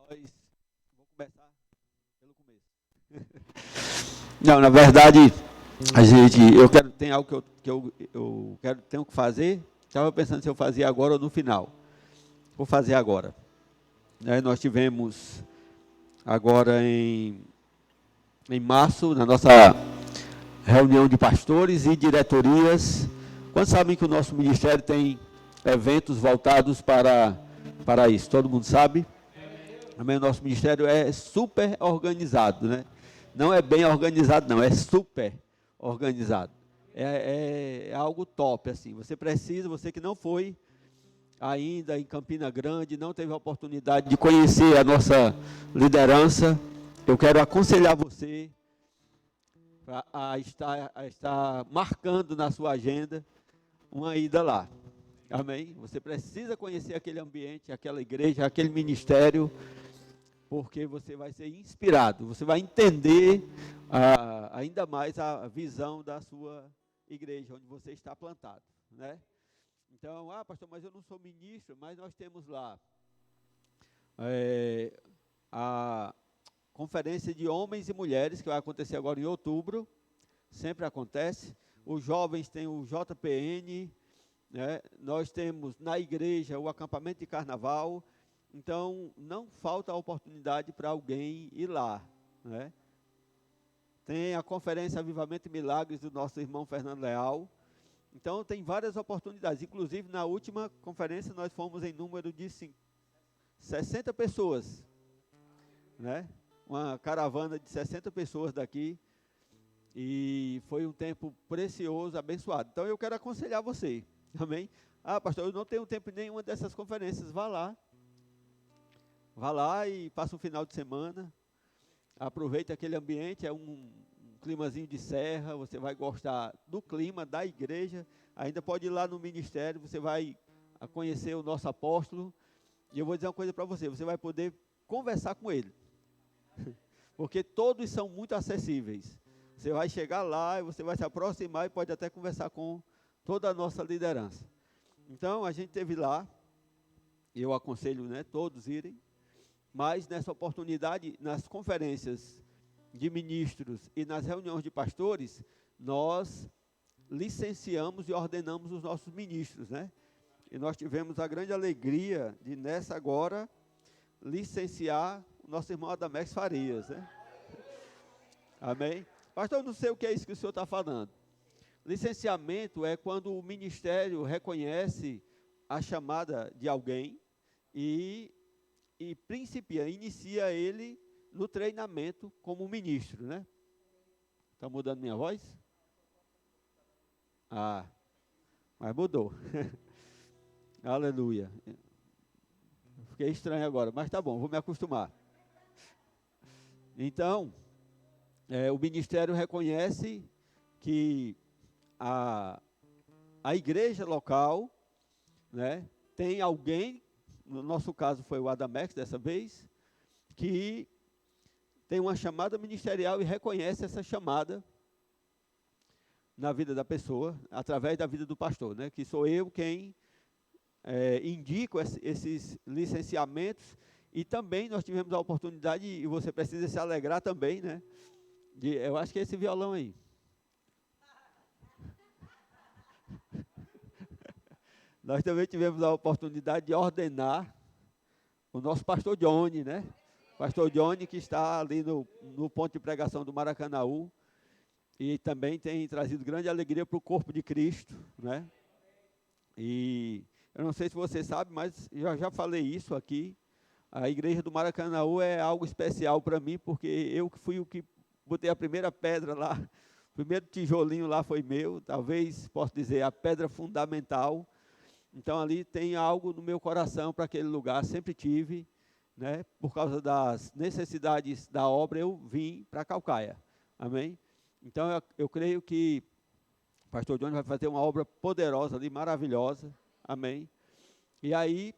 Vou começar pelo começo. Não, na verdade, tem algo que eu tenho que fazer. Estava pensando se eu fazia agora ou no final. Vou fazer agora. Nós tivemos agora em março, na nossa reunião de pastores e diretorias. Quantos sabem que o nosso ministério tem eventos voltados para isso? Todo mundo sabe? Também o nosso ministério é super organizado, né? Não é bem organizado, não, é super organizado. É algo top, assim. Você que não foi ainda em Campina Grande, não teve a oportunidade de conhecer a nossa liderança, eu quero aconselhar você a estar marcando na sua agenda uma ida lá. Amém? Você precisa conhecer aquele ambiente, aquela igreja, aquele ministério, porque você vai ser inspirado, você vai entender ainda mais a visão da sua igreja, onde você está plantado, né? Então, pastor, mas eu não sou ministro, mas nós temos lá a conferência de homens e mulheres, que vai acontecer agora em outubro, sempre acontece. Os jovens têm o JPN, né? Nós temos na igreja o acampamento de carnaval. Então, não falta a oportunidade para alguém ir lá, né? Tem a conferência Avivamento e Milagres do nosso irmão Fernando Leal. Então, tem várias oportunidades. Inclusive, na última conferência, nós fomos em número de 60 pessoas, né? Uma caravana de 60 pessoas daqui. E foi um tempo precioso, abençoado. Então, eu quero aconselhar você, amém? Pastor, eu não tenho tempo em nenhuma dessas conferências. Vá lá e passa um final de semana, aproveita aquele ambiente, é um climazinho de serra, você vai gostar do clima, da igreja, ainda pode ir lá no ministério, você vai conhecer o nosso apóstolo, e eu vou dizer uma coisa para você, você vai poder conversar com ele, porque todos são muito acessíveis, você vai chegar lá, e você vai se aproximar e pode até conversar com toda a nossa liderança. Então, a gente esteve lá, eu aconselho, né, todos irem, mas nessa oportunidade, nas conferências de ministros e nas reuniões de pastores, nós licenciamos e ordenamos os nossos ministros, né? E nós tivemos a grande alegria de, nessa agora, licenciar o nosso irmão Adamex Farias, né? Amém? Pastor, eu não sei o que é isso que o senhor está falando. Licenciamento é quando o ministério reconhece a chamada de alguém e inicia ele no treinamento como ministro, né? Está mudando minha voz? Mas mudou. Aleluia. Fiquei estranho agora, mas tá bom, vou me acostumar. Então, o ministério reconhece que a igreja local, né, tem alguém, no nosso caso foi o Adamex dessa vez, que tem uma chamada ministerial e reconhece essa chamada na vida da pessoa, através da vida do pastor, né? Que sou eu quem indico esses licenciamentos, e também nós tivemos a oportunidade, e você precisa se alegrar também, né? Eu acho que é esse violão aí. Nós também tivemos a oportunidade de ordenar o nosso pastor Johnny, né? Pastor Johnny, que está ali no ponto de pregação do Maracanaú, e também tem trazido grande alegria para o corpo de Cristo, né? E eu não sei se você sabe, mas eu já falei isso aqui, a igreja do Maracanaú é algo especial para mim, porque eu que fui o que botei a primeira pedra lá, o primeiro tijolinho lá foi meu, talvez, posso dizer, a pedra fundamental. Então, ali tem algo no meu coração para aquele lugar, sempre tive, né? Por causa das necessidades da obra, eu vim para Caucaia, amém? Então, eu creio que o pastor Johnny vai fazer uma obra poderosa ali, maravilhosa, amém? E aí,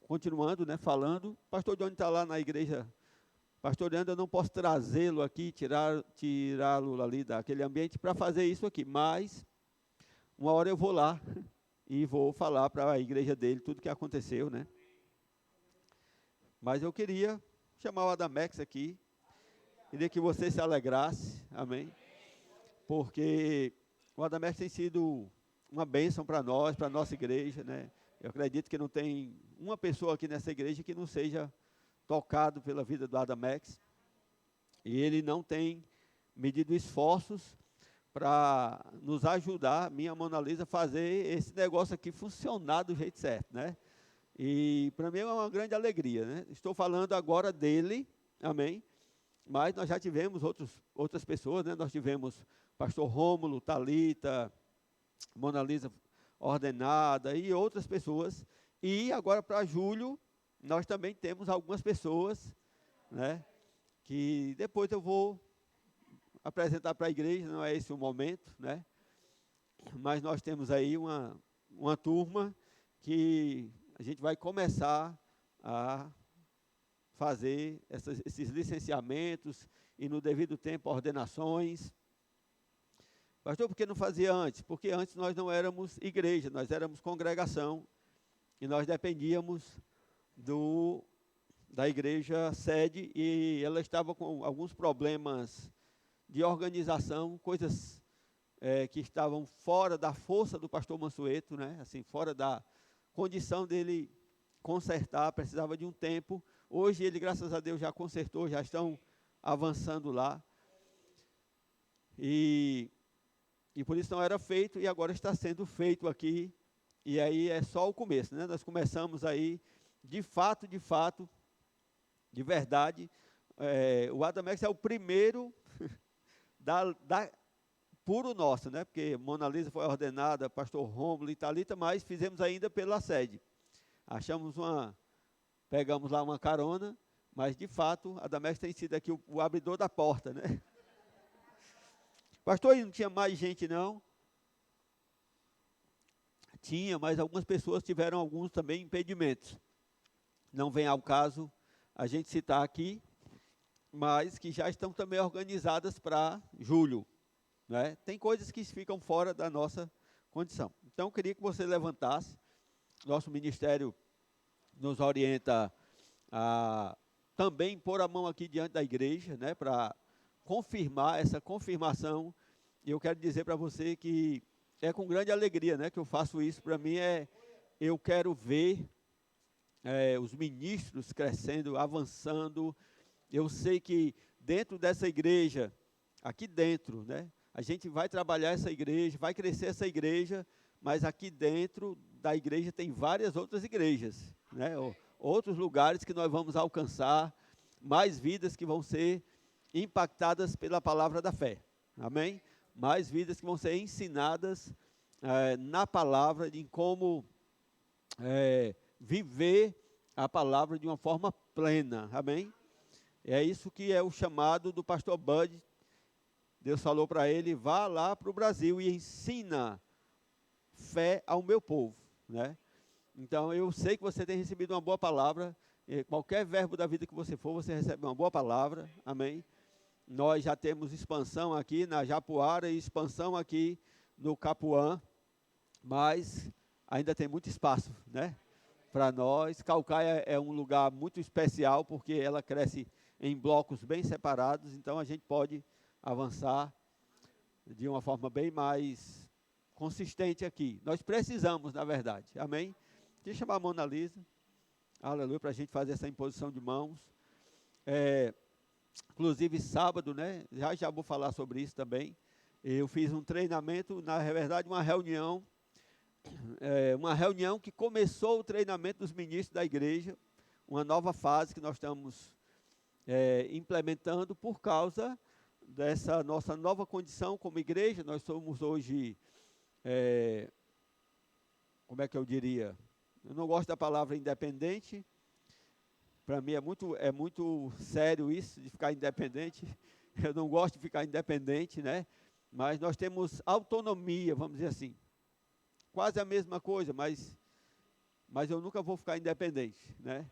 continuando, né, falando, o pastor Johnny está lá na igreja pastoreando, eu não posso trazê-lo aqui, tirá-lo ali daquele ambiente para fazer isso aqui, mas uma hora eu vou lá e vou falar para a igreja dele tudo o que aconteceu, né? Mas eu queria chamar o Adamex aqui, queria que você se alegrasse, amém? Porque o Adamex tem sido uma bênção para nós, para a nossa igreja, né? Eu acredito que não tem uma pessoa aqui nessa igreja que não seja tocado pela vida do Adamex. E ele não tem medido esforços para nos ajudar, minha Mona Lisa, a fazer esse negócio aqui funcionar do jeito certo, né? E para mim é uma grande alegria, né? Estou falando agora dele, amém? Mas nós já tivemos outras pessoas, né? Nós tivemos pastor Rômulo, Talita, Mona Lisa ordenada e outras pessoas. E agora para julho, nós também temos algumas pessoas, né? Que depois eu vou apresentar para a igreja, não é esse o momento, né? Mas nós temos aí uma turma que a gente vai começar a fazer esses licenciamentos e no devido tempo ordenações. Pastor, por que não fazia antes? Porque antes nós não éramos igreja, nós éramos congregação e nós dependíamos da igreja sede e ela estava com alguns problemas de organização, coisas que estavam fora da força do pastor Mansueto, né? Assim, fora da condição dele consertar, precisava de um tempo. Hoje ele, graças a Deus, já consertou, já estão avançando lá. E por isso não era feito e agora está sendo feito aqui. E aí é só o começo, né? Nós começamos aí, de fato, de verdade. O Adamex é o primeiro puro nosso, né? Porque Mona Lisa foi ordenada, pastor Rômulo e Talita, mas fizemos ainda pela sede. Pegamos lá uma carona, mas de fato, Adamex tem sido aqui o abridor da porta, né? Pastor, não tinha mais gente não? Tinha, mas algumas pessoas tiveram alguns também impedimentos. Não vem ao caso a gente citar aqui, mas que já estão também organizadas para julho, né? Tem coisas que ficam fora da nossa condição. Então, eu queria que você levantasse. Nosso ministério nos orienta a também pôr a mão aqui diante da igreja, né, para confirmar essa confirmação. E eu quero dizer para você que é com grande alegria, né, que eu faço isso. Para mim eu quero ver os ministros crescendo, avançando. Eu sei que dentro dessa igreja, aqui dentro, né, a gente vai trabalhar essa igreja, vai crescer essa igreja, mas aqui dentro da igreja tem várias outras igrejas, né, outros lugares que nós vamos alcançar, mais vidas que vão ser impactadas pela palavra da fé, amém? Mais vidas que vão ser ensinadas na palavra, em como viver a palavra de uma forma plena, amém? É isso que é o chamado do pastor Bud. Deus falou para ele, vá lá para o Brasil e ensina fé ao meu povo, né? Então, eu sei que você tem recebido uma boa palavra, qualquer verbo da vida que você for, você recebe uma boa palavra, amém? Nós já temos expansão aqui na Japuara e expansão aqui no Capuã, mas ainda tem muito espaço, né? Para nós, Caucaia é um lugar muito especial, porque ela cresce em blocos bem separados, então a gente pode avançar de uma forma bem mais consistente aqui. Nós precisamos, na verdade, amém? Deixa eu chamar a Mona Lisa, aleluia, para a gente fazer essa imposição de mãos. Inclusive sábado, né? Já vou falar sobre isso também. Eu fiz um treinamento, na verdade uma reunião que começou o treinamento dos ministros da igreja, uma nova fase que nós estamos implementando por causa dessa nossa nova condição como igreja. Nós somos hoje, como é que eu diria? Eu não gosto da palavra independente. Para mim é muito sério isso, de ficar independente. Eu não gosto de ficar independente, né? Mas nós temos autonomia, vamos dizer assim. Quase a mesma coisa, mas eu nunca vou ficar independente, né?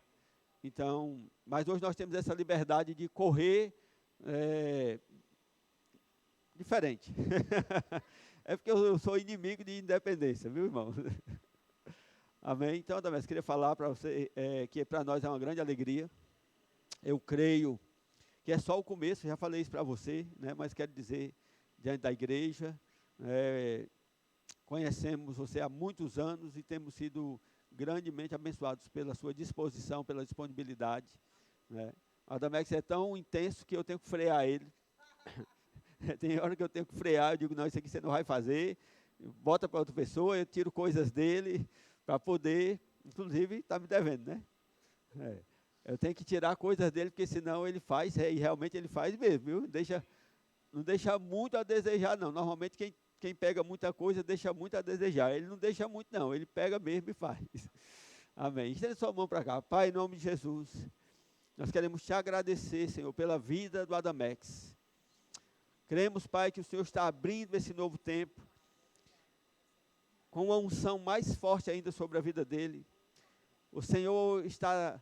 Então, mas hoje nós temos essa liberdade de correr diferente. É porque eu sou inimigo de independência, viu, irmão? Amém? Então, Adamex, queria falar para você que para nós é uma grande alegria. Eu creio que é só o começo, já falei isso para você, né? Mas quero dizer, diante da igreja, conhecemos você há muitos anos e temos sido grandemente abençoados pela sua disposição, pela disponibilidade, né? Adamex é tão intenso que eu tenho que frear ele. Tem hora que eu tenho que frear, eu digo, não, isso aqui você não vai fazer, bota para outra pessoa, eu tiro coisas dele para poder, inclusive está me devendo, né? Eu tenho que tirar coisas dele, porque senão ele faz, e realmente ele faz mesmo, viu? Não deixa muito a desejar, não. Normalmente quem pega muita coisa deixa muito a desejar. Ele não deixa muito, não. Ele pega mesmo e faz. Amém. Estenda sua mão para cá. Pai, em nome de Jesus, nós queremos te agradecer, Senhor, pela vida do Adamex. Cremos, Pai, que o Senhor está abrindo esse novo tempo, com uma unção mais forte ainda sobre a vida dele. O Senhor está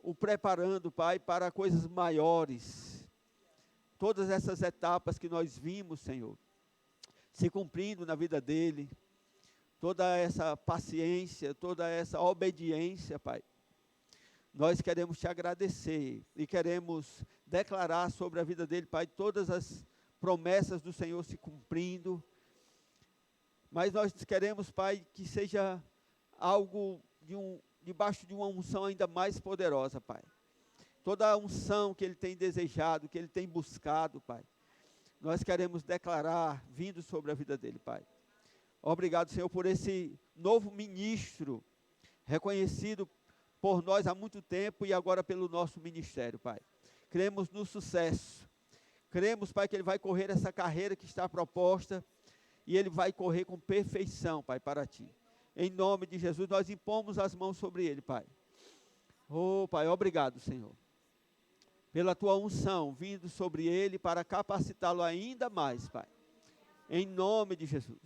o preparando, Pai, para coisas maiores. Todas essas etapas que nós vimos, Senhor, se cumprindo na vida dele, toda essa paciência, toda essa obediência, Pai. Nós queremos te agradecer e queremos declarar sobre a vida dele, Pai, todas as promessas do Senhor se cumprindo. Mas nós queremos, Pai, que seja algo debaixo de uma unção ainda mais poderosa, Pai. Toda a unção que ele tem desejado, que ele tem buscado, Pai, nós queremos declarar vindo sobre a vida dele, Pai. Obrigado, Senhor, por esse novo ministro, reconhecido por nós há muito tempo e agora pelo nosso ministério, Pai. Cremos no sucesso. Cremos, Pai, que ele vai correr essa carreira que está proposta e ele vai correr com perfeição, Pai, para Ti. Em nome de Jesus, nós impomos as mãos sobre ele, Pai. Oh, Pai, obrigado, Senhor, pela Tua unção vindo sobre ele para capacitá-lo ainda mais, Pai. Em nome de Jesus.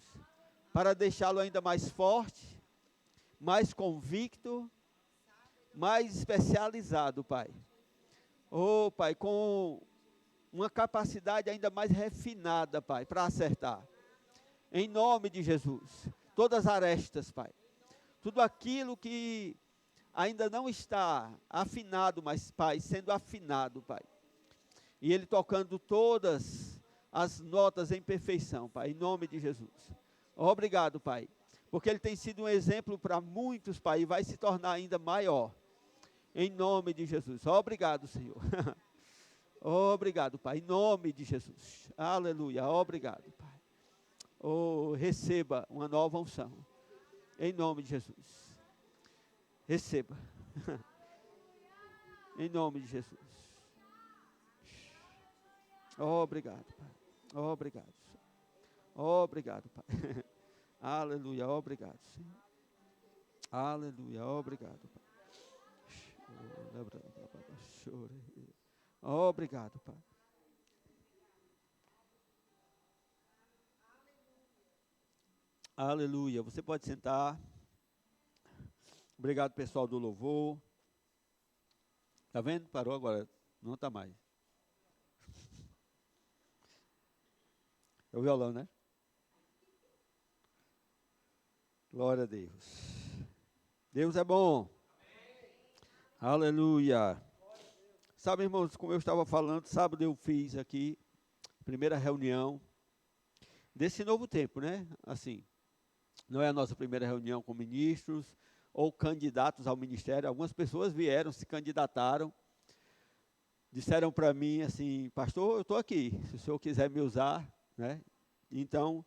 Para deixá-lo ainda mais forte, mais convicto, mais especializado, Pai. Oh, Pai, com uma capacidade ainda mais refinada, Pai, para acertar. Em nome de Jesus. Todas as arestas, Pai. Tudo aquilo que ainda não está afinado, mas, Pai, sendo afinado, Pai. E Ele tocando todas as notas em perfeição, Pai, em nome de Jesus. Obrigado, Pai, porque Ele tem sido um exemplo para muitos, Pai, e vai se tornar ainda maior. Em nome de Jesus. Obrigado, Senhor. Obrigado, Pai, em nome de Jesus. Aleluia. Obrigado, Pai. Oh, receba uma nova unção. Em nome de Jesus. Receba. Em nome de Jesus. Obrigado, Pai. Obrigado, Senhor. Obrigado, Pai. Aleluia. Obrigado, Senhor. Aleluia. Obrigado, Pai. Obrigado, Pai. Aleluia. Você pode sentar. Obrigado, pessoal do louvor. Tá vendo? Parou agora. Não está mais. É o violão, né? Glória a Deus. Deus é bom. Aleluia. Sabe, irmãos, como eu estava falando, sábado eu fiz aqui, primeira reunião desse novo tempo, né? Assim, não é a nossa primeira reunião com ministros ou candidatos ao ministério. Algumas pessoas vieram, se candidataram, disseram para mim assim, pastor, eu estou aqui, se o senhor quiser me usar, né? Então,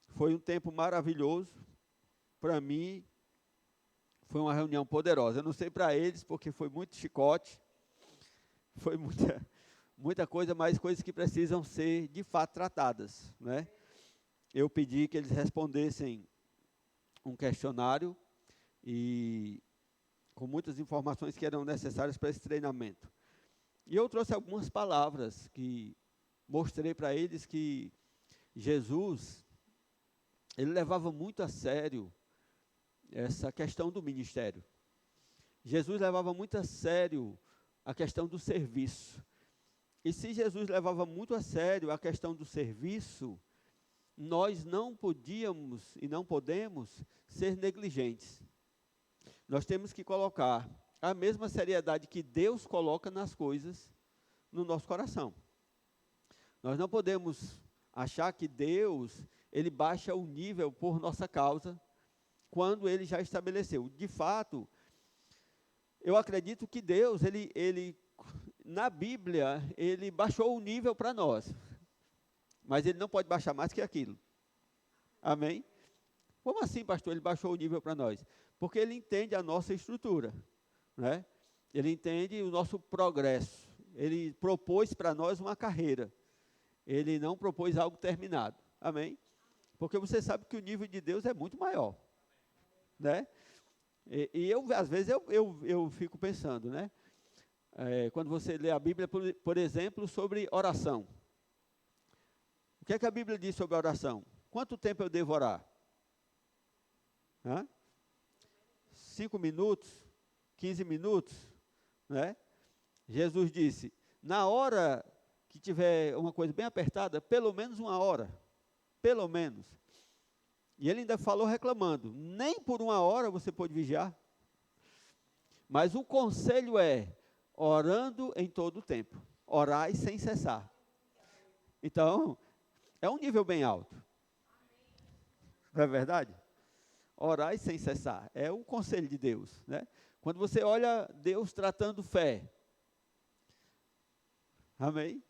foi um tempo maravilhoso para mim. Foi uma reunião poderosa. Eu não sei para eles, porque foi muito chicote, foi muita coisa, mas coisas que precisam ser, de fato, tratadas, né? Eu pedi que eles respondessem um questionário e com muitas informações que eram necessárias para esse treinamento. E eu trouxe algumas palavras que mostrei para eles que Jesus, ele levava muito a sério essa questão do ministério. Jesus levava muito a sério a questão do serviço. E se Jesus levava muito a sério a questão do serviço, nós não podíamos e não podemos ser negligentes. Nós temos que colocar a mesma seriedade que Deus coloca nas coisas no nosso coração. Nós não podemos achar que Deus, ele baixa o nível por nossa causa, quando ele já estabeleceu. De fato, eu acredito que Deus, ele na Bíblia, ele baixou o nível para nós. Mas ele não pode baixar mais que aquilo. Amém? Como assim, pastor? Ele baixou o nível para nós? Porque ele entende a nossa estrutura, né? Ele entende o nosso progresso. Ele propôs para nós uma carreira. Ele não propôs algo terminado. Amém? Porque você sabe que o nível de Deus é muito maior, né? E eu, às vezes, eu fico pensando, né? Quando você lê a Bíblia, por exemplo, sobre oração. O que é que a Bíblia diz sobre oração? Quanto tempo eu devo orar? 5 minutos? 15 minutos? Né? Jesus disse, na hora que tiver uma coisa bem apertada, pelo menos 1 hora. Pelo menos. E ele ainda falou reclamando, nem por 1 hora você pode vigiar. Mas o conselho é, orando em todo o tempo. Orai sem cessar. Então, é um nível bem alto. Não é verdade? Orai sem cessar. É o conselho de Deus, né? Quando você olha Deus tratando fé. Amém?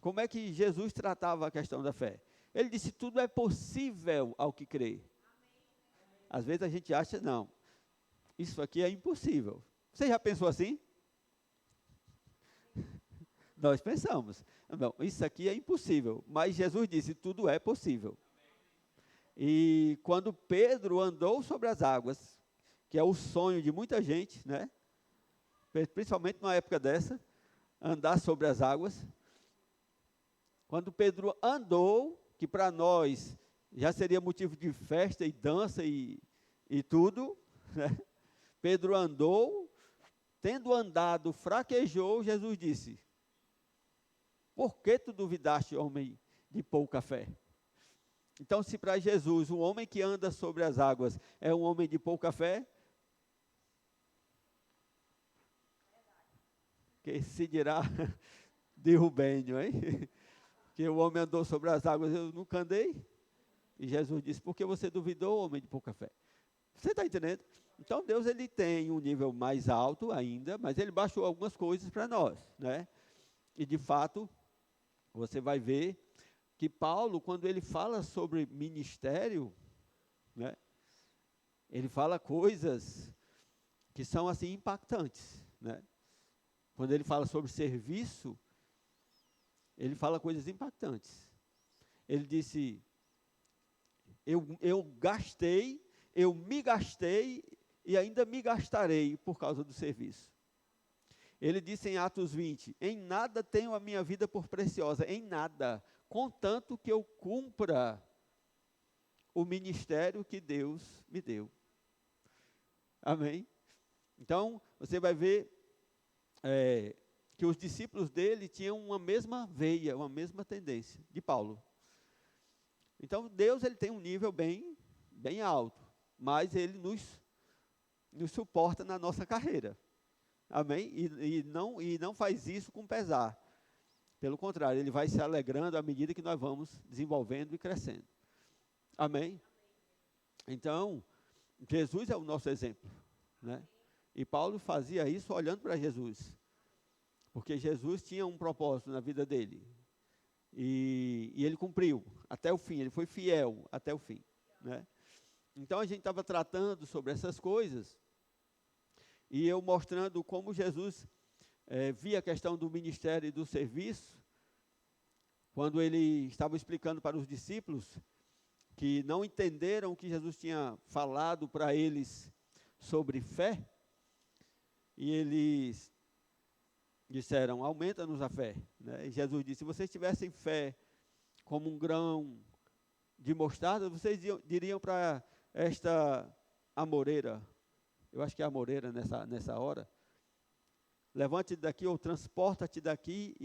Como é que Jesus tratava a questão da fé? Ele disse, tudo é possível ao que crê. Às vezes a gente acha, não, isso aqui é impossível. Você já pensou assim? Nós pensamos, não, isso aqui é impossível. Mas Jesus disse, tudo é possível. E quando Pedro andou sobre as águas, que é o sonho de muita gente, né? Principalmente numa época dessa, andar sobre as águas. Quando Pedro andou, que para nós já seria motivo de festa e dança e tudo, né? Pedro andou, tendo andado, fraquejou, Jesus disse, por que tu duvidaste, homem de pouca fé? Então, se para Jesus, um homem que anda sobre as águas é um homem de pouca fé, que se dirá de Rubênio, hein? Que o homem andou sobre as águas, eu nunca andei. E Jesus disse, por que você duvidou, homem de pouca fé? Você está entendendo? Então, Deus, ele tem um nível mais alto ainda, mas ele baixou algumas coisas para nós, né? E, de fato, você vai ver que Paulo, quando ele fala sobre ministério, né? Ele fala coisas que são, assim, impactantes, né? Quando ele fala sobre serviço, ele fala coisas impactantes. Ele disse, eu gastei, eu me gastei e ainda me gastarei por causa do serviço. Ele disse em Atos 20, em nada tenho a minha vida por preciosa, em nada, contanto que eu cumpra o ministério que Deus me deu. Amém? Então, você vai ver que os discípulos dele tinham uma mesma veia, uma mesma tendência de Paulo. Então, Deus, ele tem um nível bem alto, mas ele nos suporta na nossa carreira. Amém? E não faz isso com pesar. Pelo contrário, ele vai se alegrando à medida que nós vamos desenvolvendo e crescendo. Amém? Então, Jesus é o nosso exemplo, né? E Paulo fazia isso olhando para Jesus. Porque Jesus tinha um propósito na vida dele. E ele cumpriu até o fim, ele foi fiel até o fim, né? Então a gente estava tratando sobre essas coisas, e eu mostrando como Jesus via a questão do ministério e do serviço, quando ele estava explicando para os discípulos, que não entenderam o que Jesus tinha falado para eles sobre fé, e eles disseram, aumenta-nos a fé, né? E Jesus disse, se vocês tivessem fé como um grão de mostarda, vocês diriam para esta amoreira, eu acho que é amoreira nessa hora, levante-te daqui ou transporta-te daqui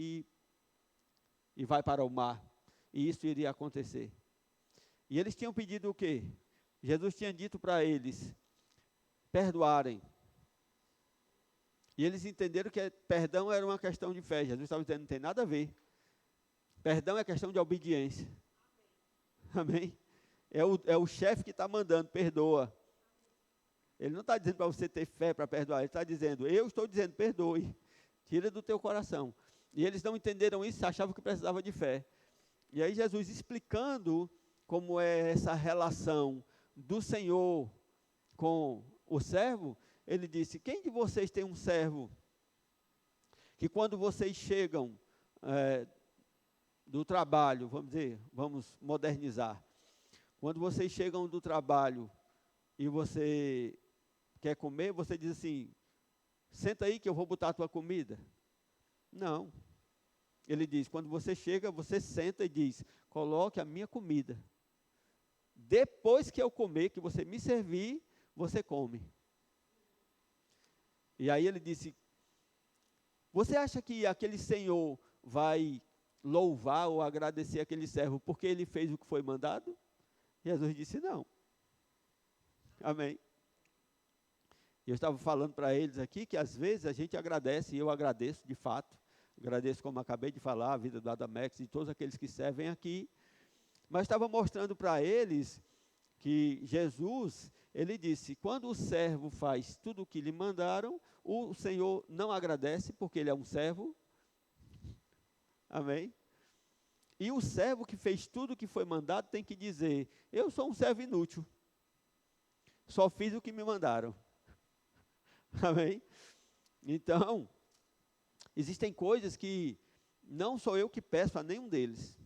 e vai para o mar, e isso iria acontecer. E eles tinham pedido o quê? Jesus tinha dito para eles perdoarem. E eles entenderam que perdão era uma questão de fé. Jesus estava dizendo, não tem nada a ver. Perdão é questão de obediência. Amém? É o chefe que está mandando, perdoa. Ele não está dizendo para você ter fé para perdoar. Ele está dizendo, eu estou dizendo, perdoe. Tira do teu coração. E eles não entenderam isso, achavam que precisava de fé. E aí Jesus explicando como é essa relação do Senhor com o servo, ele disse, quem de vocês tem um servo que quando vocês chegam do trabalho, vamos modernizar, quando vocês chegam do trabalho e você quer comer, você diz assim, senta aí que eu vou botar a tua comida. Não. Ele diz, quando você chega, você senta e diz, coloque a minha comida. Depois que eu comer, que você me servir, você come. E aí ele disse, você acha que aquele senhor vai louvar ou agradecer aquele servo porque ele fez o que foi mandado? Jesus disse, não. Amém. Eu estava falando para eles aqui que às vezes a gente agradece, e eu agradeço de fato, agradeço como acabei de falar, a vida do Adamex e todos aqueles que servem aqui, mas estava mostrando para eles que Jesus, ele disse, quando o servo faz tudo o que lhe mandaram, o Senhor não agradece porque ele é um servo, amém? E o servo que fez tudo o que foi mandado tem que dizer, eu sou um servo inútil, só fiz o que me mandaram. Amém? Então, existem coisas que não sou eu que peço a nenhum deles.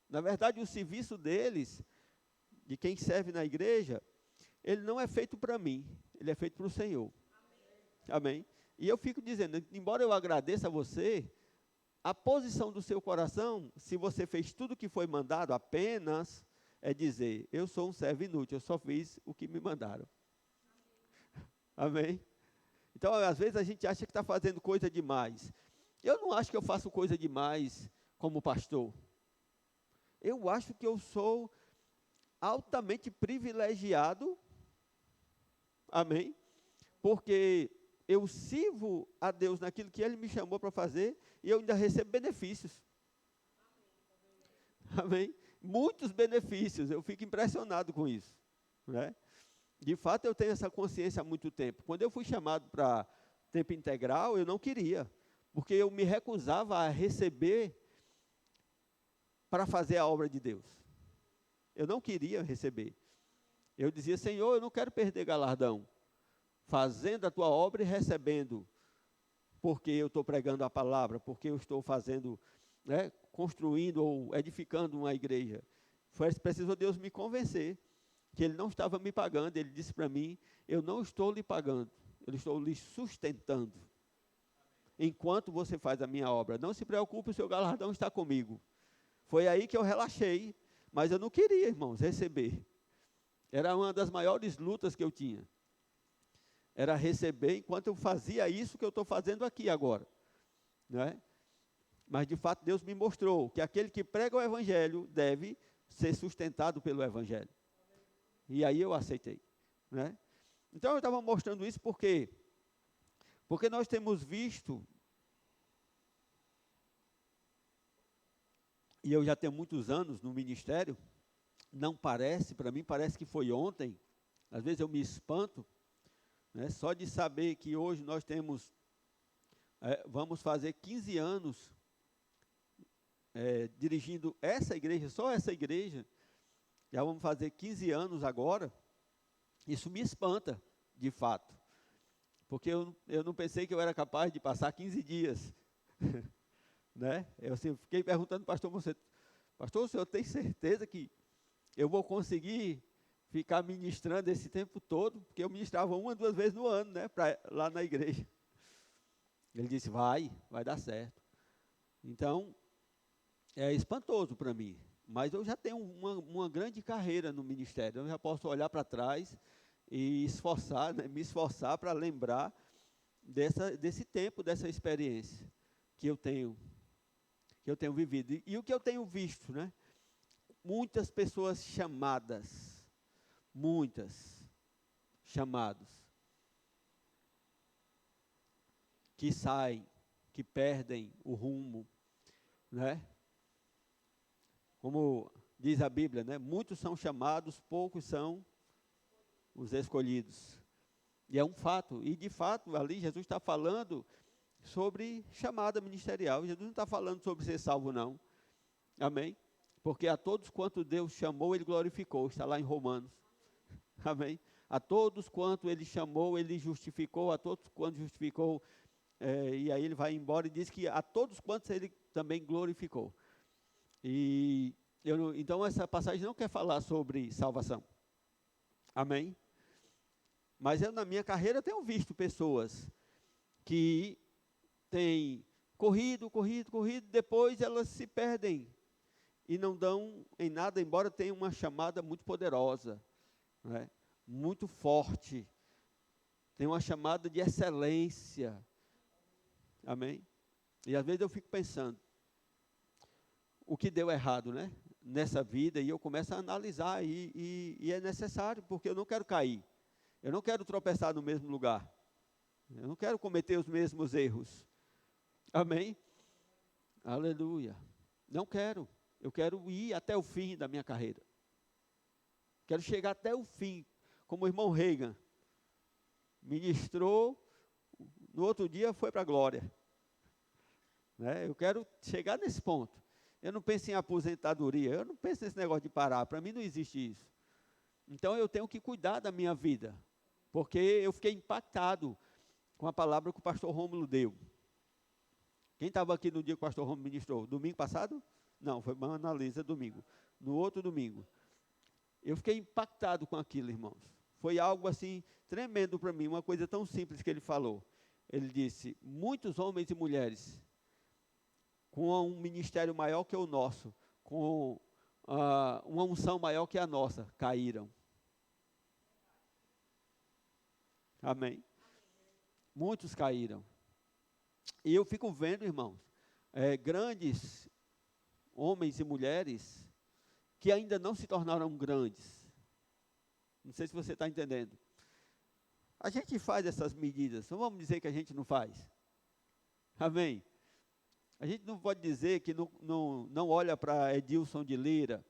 Na verdade, o serviço deles, de quem serve na igreja, ele não é feito para mim, ele é feito para o Senhor. Amém? E eu fico dizendo, embora eu agradeça a você, a posição do seu coração, se você fez tudo o que foi mandado, apenas é dizer, eu sou um servo inútil, eu só fiz o que me mandaram. Amém? Então, às vezes a gente acha que está fazendo coisa demais. Eu não acho que eu faço coisa demais como pastor. Eu acho que eu sou altamente privilegiado, amém? Porque eu sirvo a Deus naquilo que Ele me chamou para fazer e eu ainda recebo benefícios. Amém? Muitos benefícios, eu fico impressionado com isso, né? De fato, eu tenho essa consciência há muito tempo. Quando eu fui chamado para tempo integral, eu não queria, porque eu me recusava a receber para fazer a obra de Deus. Eu não queria receber. Eu dizia, Senhor, eu não quero perder galardão, fazendo a tua obra e recebendo, porque eu estou pregando a palavra, porque eu estou fazendo, né, construindo ou edificando uma igreja. Precisou Deus me convencer que Ele não estava me pagando. Ele disse para mim, eu não estou lhe pagando, eu estou lhe sustentando. Enquanto você faz a minha obra, não se preocupe, o seu galardão está comigo. Foi aí que eu relaxei, mas eu não queria, irmãos, receber. Era uma das maiores lutas que eu tinha. Era receber enquanto eu fazia isso que eu estou fazendo aqui agora. Né? Mas, de fato, Deus me mostrou que aquele que prega o Evangelho deve ser sustentado pelo Evangelho. E aí eu aceitei. Né? Então, eu estava mostrando isso porque nós temos visto, e eu já tenho muitos anos no ministério, não parece, para mim parece que foi ontem, às vezes eu me espanto, né, só de saber que hoje nós temos, vamos fazer 15 anos dirigindo essa igreja, só essa igreja, já vamos fazer 15 anos agora, isso me espanta, de fato, porque eu não pensei que eu era capaz de passar 15 dias, né? Eu fiquei perguntando, pastor, o senhor tem certeza que eu vou conseguir ficar ministrando esse tempo todo? Porque eu ministrava 1 ou 2 vezes no ano, né? Lá na igreja. Ele disse, vai dar certo. Então, é espantoso para mim, mas eu já tenho uma grande carreira no ministério, eu já posso olhar para trás e me esforçar para lembrar desse tempo, dessa experiência que eu tenho vivido. E o que eu tenho visto, né? Muitas pessoas chamadas, muitas chamados. que saem, que perdem o rumo, né? Como diz a Bíblia, né? Muitos são chamados, poucos são os escolhidos. E é um fato, e de fato ali Jesus está falando sobre chamada ministerial. Jesus não está falando sobre ser salvo, não. Amém? Porque a todos quanto Deus chamou, Ele glorificou. Está lá em Romanos. Amém? A todos quanto Ele chamou, Ele justificou. A todos quanto justificou, e aí Ele vai embora e diz que a todos quantos Ele também glorificou. Então essa passagem não quer falar sobre salvação. Amém? Mas eu, na minha carreira, tenho visto pessoas que têm corrido, depois elas se perdem e não dão em nada, embora tenham uma chamada muito poderosa, né? Muito forte, tem uma chamada de excelência. Amém? E às vezes eu fico pensando, o que deu errado, né? Nessa vida, e eu começo a analisar, e é necessário, porque eu não quero cair. Eu não quero tropeçar no mesmo lugar. Eu não quero cometer os mesmos erros. Amém? Aleluia. Não quero. Eu quero ir até o fim da minha carreira. Quero chegar até o fim. Como o irmão Reagan ministrou, no outro dia foi para a glória. Né? Eu quero chegar nesse ponto. Eu não penso em aposentadoria. Eu não penso nesse negócio de parar. Para mim não existe isso. Então eu tenho que cuidar da minha vida. Porque eu fiquei impactado com a palavra que o pastor Rômulo deu. Quem estava aqui no dia que o pastor Rômulo ministrou? Domingo passado? Não, foi uma analisa domingo. No outro domingo. Eu fiquei impactado com aquilo, irmãos. Foi algo assim tremendo para mim, uma coisa tão simples que ele falou. Ele disse, muitos homens e mulheres com um ministério maior que o nosso, com uma unção maior que a nossa, caíram. Amém? Muitos caíram. E eu fico vendo, irmãos, grandes homens e mulheres que ainda não se tornaram grandes. Não sei se você está entendendo. A gente faz essas medidas, não vamos dizer que a gente não faz. Amém? A gente não pode dizer que não olha para Edilson de Lira,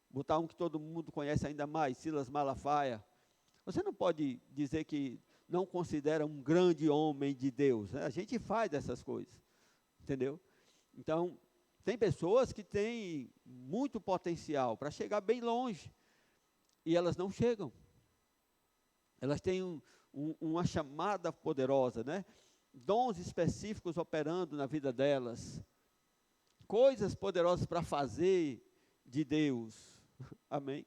botar um que todo mundo conhece ainda mais, Silas Malafaia. Você não pode dizer que não considera um grande homem de Deus. Né? A gente faz essas coisas, entendeu? Então, tem pessoas que têm muito potencial para chegar bem longe, e elas não chegam. Elas têm uma chamada poderosa, né? Dons específicos operando na vida delas, coisas poderosas para fazer de Deus, amém?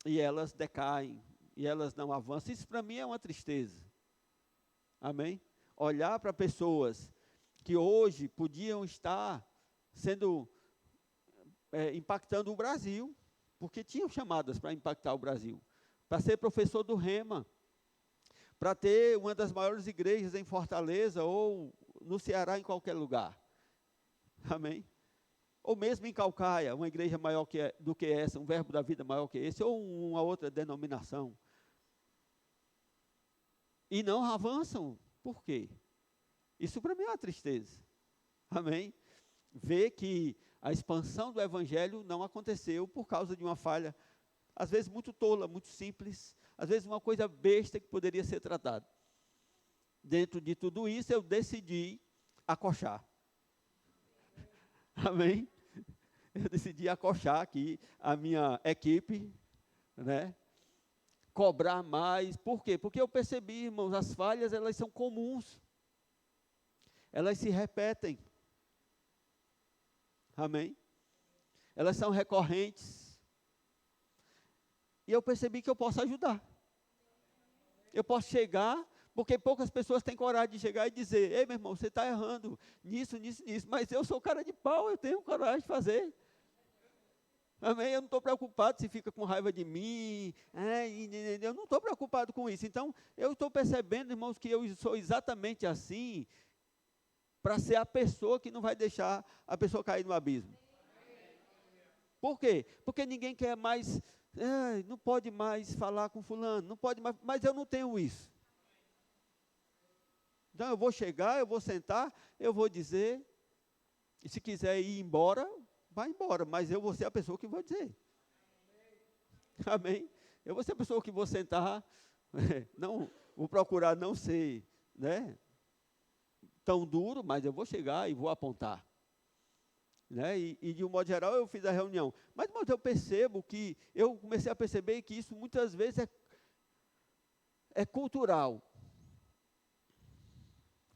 E elas decaem, e elas não avançam. Isso para mim é uma tristeza, amém? Olhar para pessoas que hoje podiam estar sendo, impactando o Brasil, porque tinham chamadas para impactar o Brasil, para ser professor do Rema, para ter uma das maiores igrejas em Fortaleza, ou no Ceará, em qualquer lugar, amém? Ou mesmo em Calcaia, uma igreja maior do que essa, um verbo da vida maior que esse, ou uma outra denominação. E não avançam. Por quê? Isso para mim é uma tristeza. Amém? Ver que a expansão do evangelho não aconteceu por causa de uma falha, às vezes muito tola, muito simples, às vezes uma coisa besta que poderia ser tratada. Dentro de tudo isso, eu decidi acochar. Amém? Eu decidi acochar aqui a minha equipe, né? Cobrar mais. Por quê? Porque eu percebi, irmãos, as falhas, elas são comuns. Elas se repetem. Amém? Elas são recorrentes. E eu percebi que eu posso ajudar. Eu posso chegar, porque poucas pessoas têm coragem de chegar e dizer, ei, meu irmão, você está errando nisso, mas eu sou cara de pau, eu tenho coragem de fazer. Amém? Eu não estou preocupado se fica com raiva de mim, eu não estou preocupado com isso. Então, eu estou percebendo, irmãos, que eu sou exatamente assim, para ser a pessoa que não vai deixar a pessoa cair no abismo. Por quê? Porque ninguém quer mais, não pode mais falar com fulano, não pode mais, mas eu não tenho isso. Então eu vou chegar, eu vou sentar, eu vou dizer, e se quiser ir embora, vai embora, mas eu vou ser a pessoa que vou dizer. Amém? Eu vou ser a pessoa que vou sentar, não, vou procurar não ser, né, tão duro, mas eu vou chegar e vou apontar. Né? E de um modo geral eu fiz a reunião. Mas eu percebo que, eu comecei a perceber que isso muitas vezes é cultural.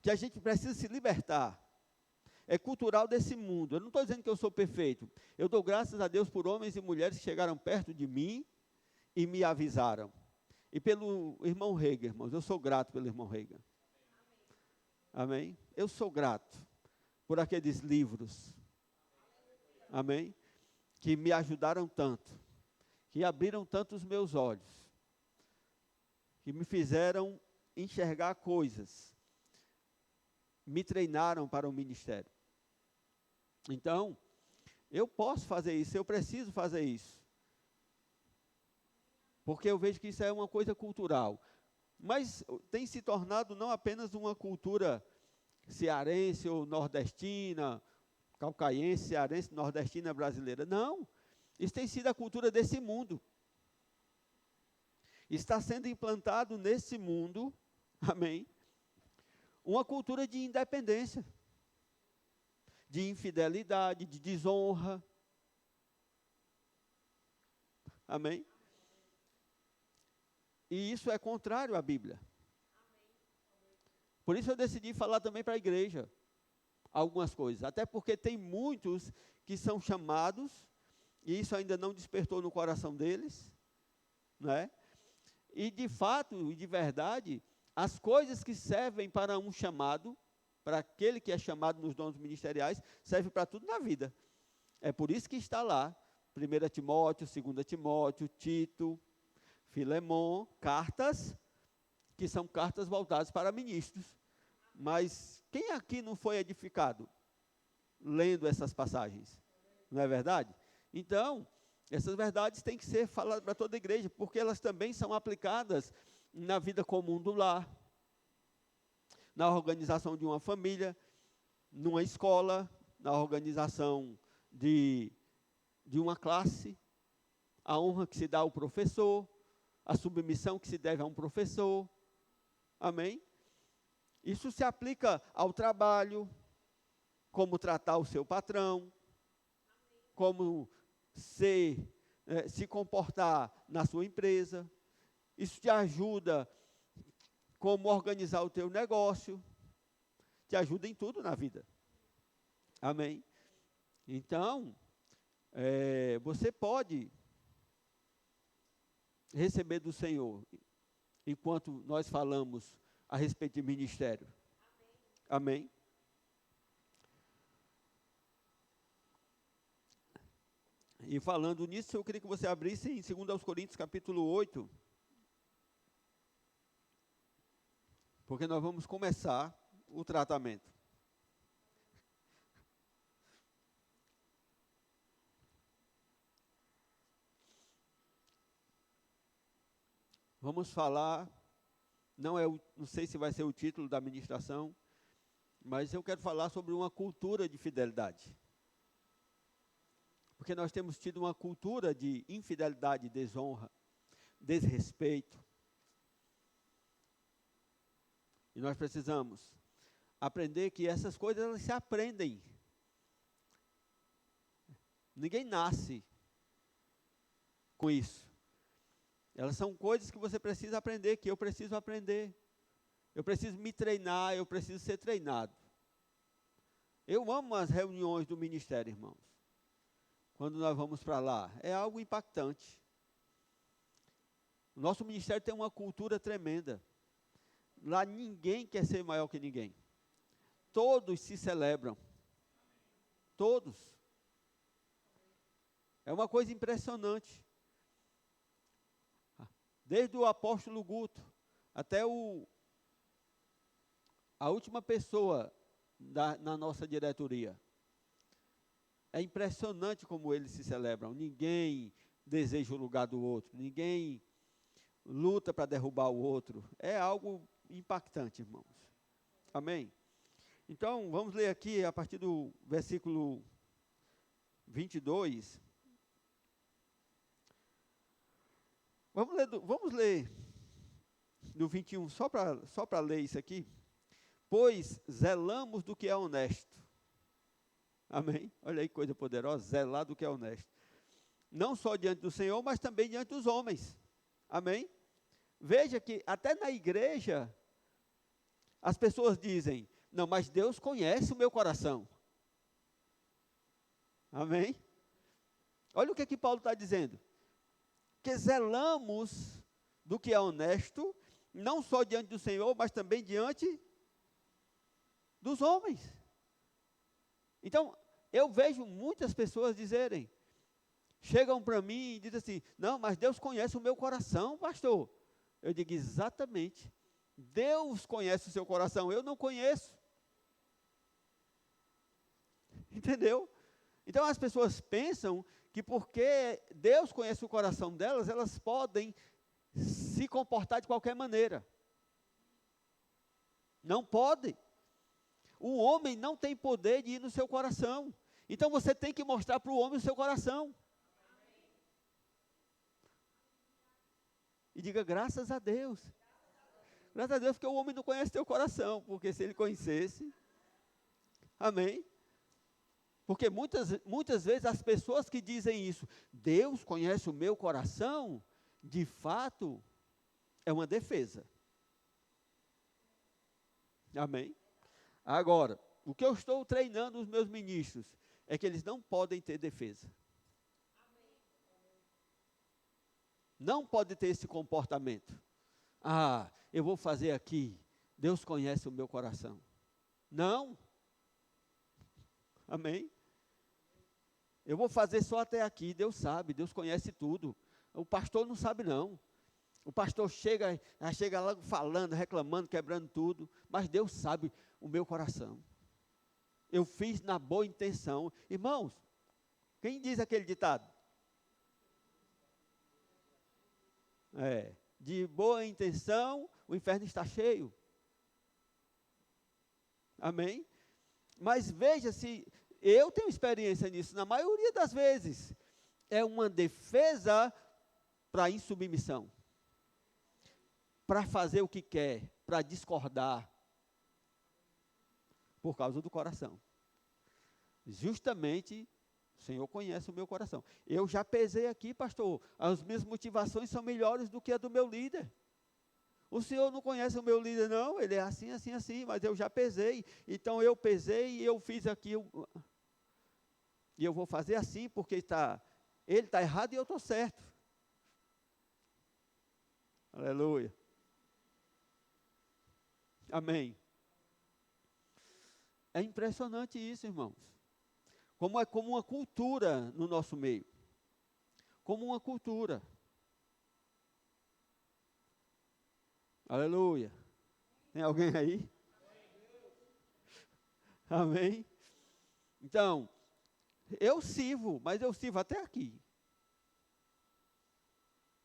Que a gente precisa se libertar. É cultural desse mundo. Eu não estou dizendo que eu sou perfeito. Eu dou graças a Deus por homens e mulheres que chegaram perto de mim e me avisaram. E pelo irmão Reagan, irmãos, eu sou grato pelo irmão Reagan. Amém? Eu sou grato por aqueles livros. Amém? Que me ajudaram tanto. Que abriram tanto os meus olhos. Que me fizeram enxergar coisas. Me treinaram para o ministério. Então, eu posso fazer isso, eu preciso fazer isso. Porque eu vejo que isso é uma coisa cultural. Mas tem se tornado não apenas uma cultura cearense ou nordestina, caucaiense, cearense, nordestina, brasileira. Não, isso tem sido a cultura desse mundo. Está sendo implantado nesse mundo, amém, uma cultura de independência, de infidelidade, de desonra. Amém? E isso é contrário à Bíblia. Por isso eu decidi falar também para a igreja algumas coisas. Até porque tem muitos que são chamados, e isso ainda não despertou no coração deles, né? E de fato e de verdade, as coisas que servem para um chamado, para aquele que é chamado nos dons ministeriais, servem para tudo na vida. É por isso que está lá, 1 Timóteo, 2 Timóteo, Tito, Filemon, cartas, que são cartas voltadas para ministros. Mas quem aqui não foi edificado lendo essas passagens? Não é verdade? Então, essas verdades têm que ser faladas para toda a igreja, porque elas também são aplicadas na vida comum do lar, na organização de uma família, numa escola, na organização de uma classe, a honra que se dá ao professor, a submissão que se deve a um professor. Amém? Isso se aplica ao trabalho, como tratar o seu patrão, como se comportar na sua empresa. Isso te ajuda como organizar o teu negócio, te ajuda em tudo na vida. Amém? Então, você pode receber do Senhor, enquanto nós falamos a respeito de ministério. Amém? E falando nisso, eu queria que você abrisse em 2 Coríntios, capítulo 8, porque nós vamos começar o tratamento. Vamos falar, não sei se vai ser o título da ministração, mas eu quero falar sobre uma cultura de fidelidade. Porque nós temos tido uma cultura de infidelidade, desonra, desrespeito. E nós precisamos aprender que essas coisas elas se aprendem. Ninguém nasce com isso. Elas são coisas que você precisa aprender, que eu preciso aprender. Eu preciso me treinar, eu preciso ser treinado. Eu amo as reuniões do ministério, irmãos. Quando nós vamos para lá, é algo impactante. O nosso ministério tem uma cultura tremenda. Lá ninguém quer ser maior que ninguém. Todos se celebram. Todos. É uma coisa impressionante. Desde o apóstolo Guto até a última pessoa na nossa diretoria. É impressionante como eles se celebram. Ninguém deseja o lugar do outro. Ninguém luta para derrubar o outro. É algo impactante, irmãos. Amém? Então, vamos ler aqui a partir do versículo 22. Vamos ler do 21, só para ler isso aqui. Pois zelamos do que é honesto. Amém? Olha aí que coisa poderosa, zelar do que é honesto. Não só diante do Senhor, mas também diante dos homens. Amém? Veja que até na igreja, as pessoas dizem, não, mas Deus conhece o meu coração. Amém? Olha o que Paulo está dizendo. Que zelamos do que é honesto, não só diante do Senhor, mas também diante dos homens. Então, eu vejo muitas pessoas dizerem, chegam para mim e dizem assim, não, mas Deus conhece o meu coração, pastor. Eu digo, exatamente, Deus conhece o seu coração, eu não conheço. Entendeu? Então, as pessoas pensam que porque Deus conhece o coração delas, elas podem se comportar de qualquer maneira. Não pode. O homem não tem poder de ir no seu coração. Então você tem que mostrar para o homem o seu coração. E diga, graças a Deus. Graças a Deus porque o homem não conhece teu coração. Porque se ele conhecesse, amém? Porque muitas vezes as pessoas que dizem isso, Deus conhece o meu coração, de fato, é uma defesa. Amém? Agora, o que eu estou treinando os meus ministros é que eles não podem ter defesa. Não pode ter esse comportamento. Ah, eu vou fazer aqui, Deus conhece o meu coração. Não. Amém? Eu vou fazer só até aqui, Deus sabe, Deus conhece tudo. O pastor não sabe não. O pastor chega logo falando, reclamando, quebrando tudo, mas Deus sabe o meu coração. Eu fiz na boa intenção. Irmãos, quem diz aquele ditado? De boa intenção, o inferno está cheio. Amém? Mas veja se, eu tenho experiência nisso, na maioria das vezes, é uma defesa para insubmissão. Para fazer o que quer, para discordar, por causa do coração. Justamente, o Senhor conhece o meu coração. Eu já pesei aqui, pastor, as minhas motivações são melhores do que a do meu líder. O Senhor não conhece o meu líder, não, ele é assim, assim, assim, mas eu já pesei. Então eu pesei e eu fiz aqui, e eu vou fazer assim, porque ele está errado e eu estou certo. Aleluia. Amém. É impressionante isso, irmãos. Como é como uma cultura no nosso meio. Como uma cultura. Aleluia. Tem alguém aí? Amém. Então, eu sirvo, mas eu sirvo até aqui.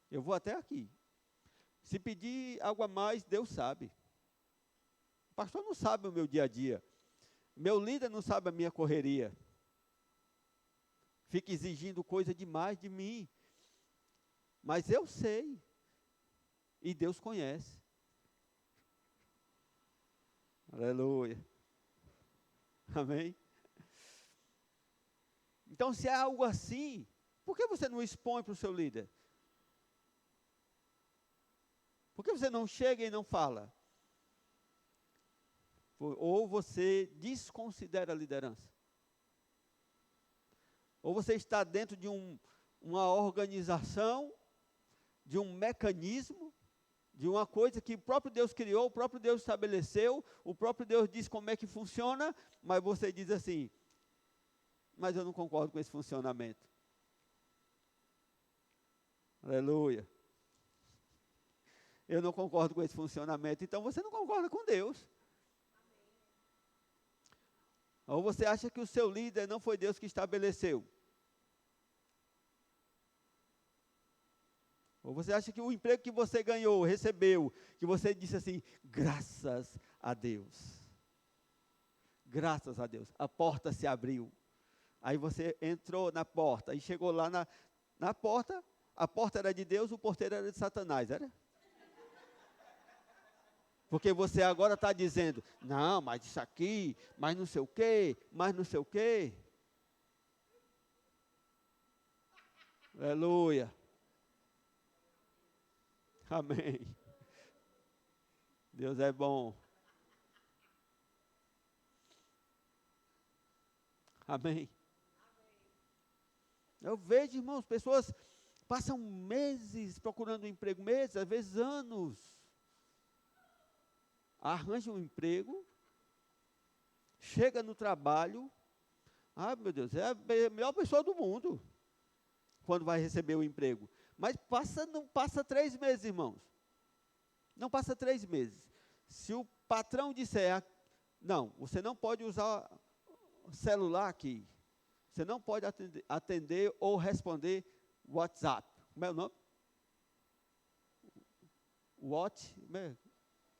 Eu vou até aqui. Se pedir algo a mais, Deus sabe. O pastor não sabe o meu dia a dia. Meu líder não sabe a minha correria. Fica exigindo coisa demais de mim. Mas eu sei. E Deus conhece. Aleluia. Amém? Então, se é algo assim, por que você não expõe para o seu líder? Por que você não chega e não fala? Ou você desconsidera a liderança. Ou você está dentro de uma organização, de um mecanismo, de uma coisa que o próprio Deus criou, o próprio Deus estabeleceu, o próprio Deus diz como é que funciona, mas você diz assim, mas eu não concordo com esse funcionamento. Aleluia. Eu não concordo com esse funcionamento, então você não concorda com Deus. Ou você acha que o seu líder não foi Deus que estabeleceu? Ou você acha que o emprego que você ganhou, recebeu, que você disse assim, graças a Deus. Graças a Deus, a porta se abriu. Aí você entrou na porta e chegou lá na porta, a porta era de Deus, o porteiro era de Satanás, era? Porque você agora está dizendo, não, mas isso aqui, mas não sei o quê, mas não sei o quê. Aleluia. Amém. Deus é bom. Amém. Eu vejo, irmãos, pessoas passam meses procurando um emprego, meses, às vezes anos. Arranja um emprego, chega no trabalho, meu Deus, é a melhor pessoa do mundo quando vai receber o emprego. Mas não passa 3 meses, irmãos. Não passa 3 meses. Se o patrão disser, não, você não pode usar celular aqui, você não pode atender ou responder WhatsApp. Como é o nome?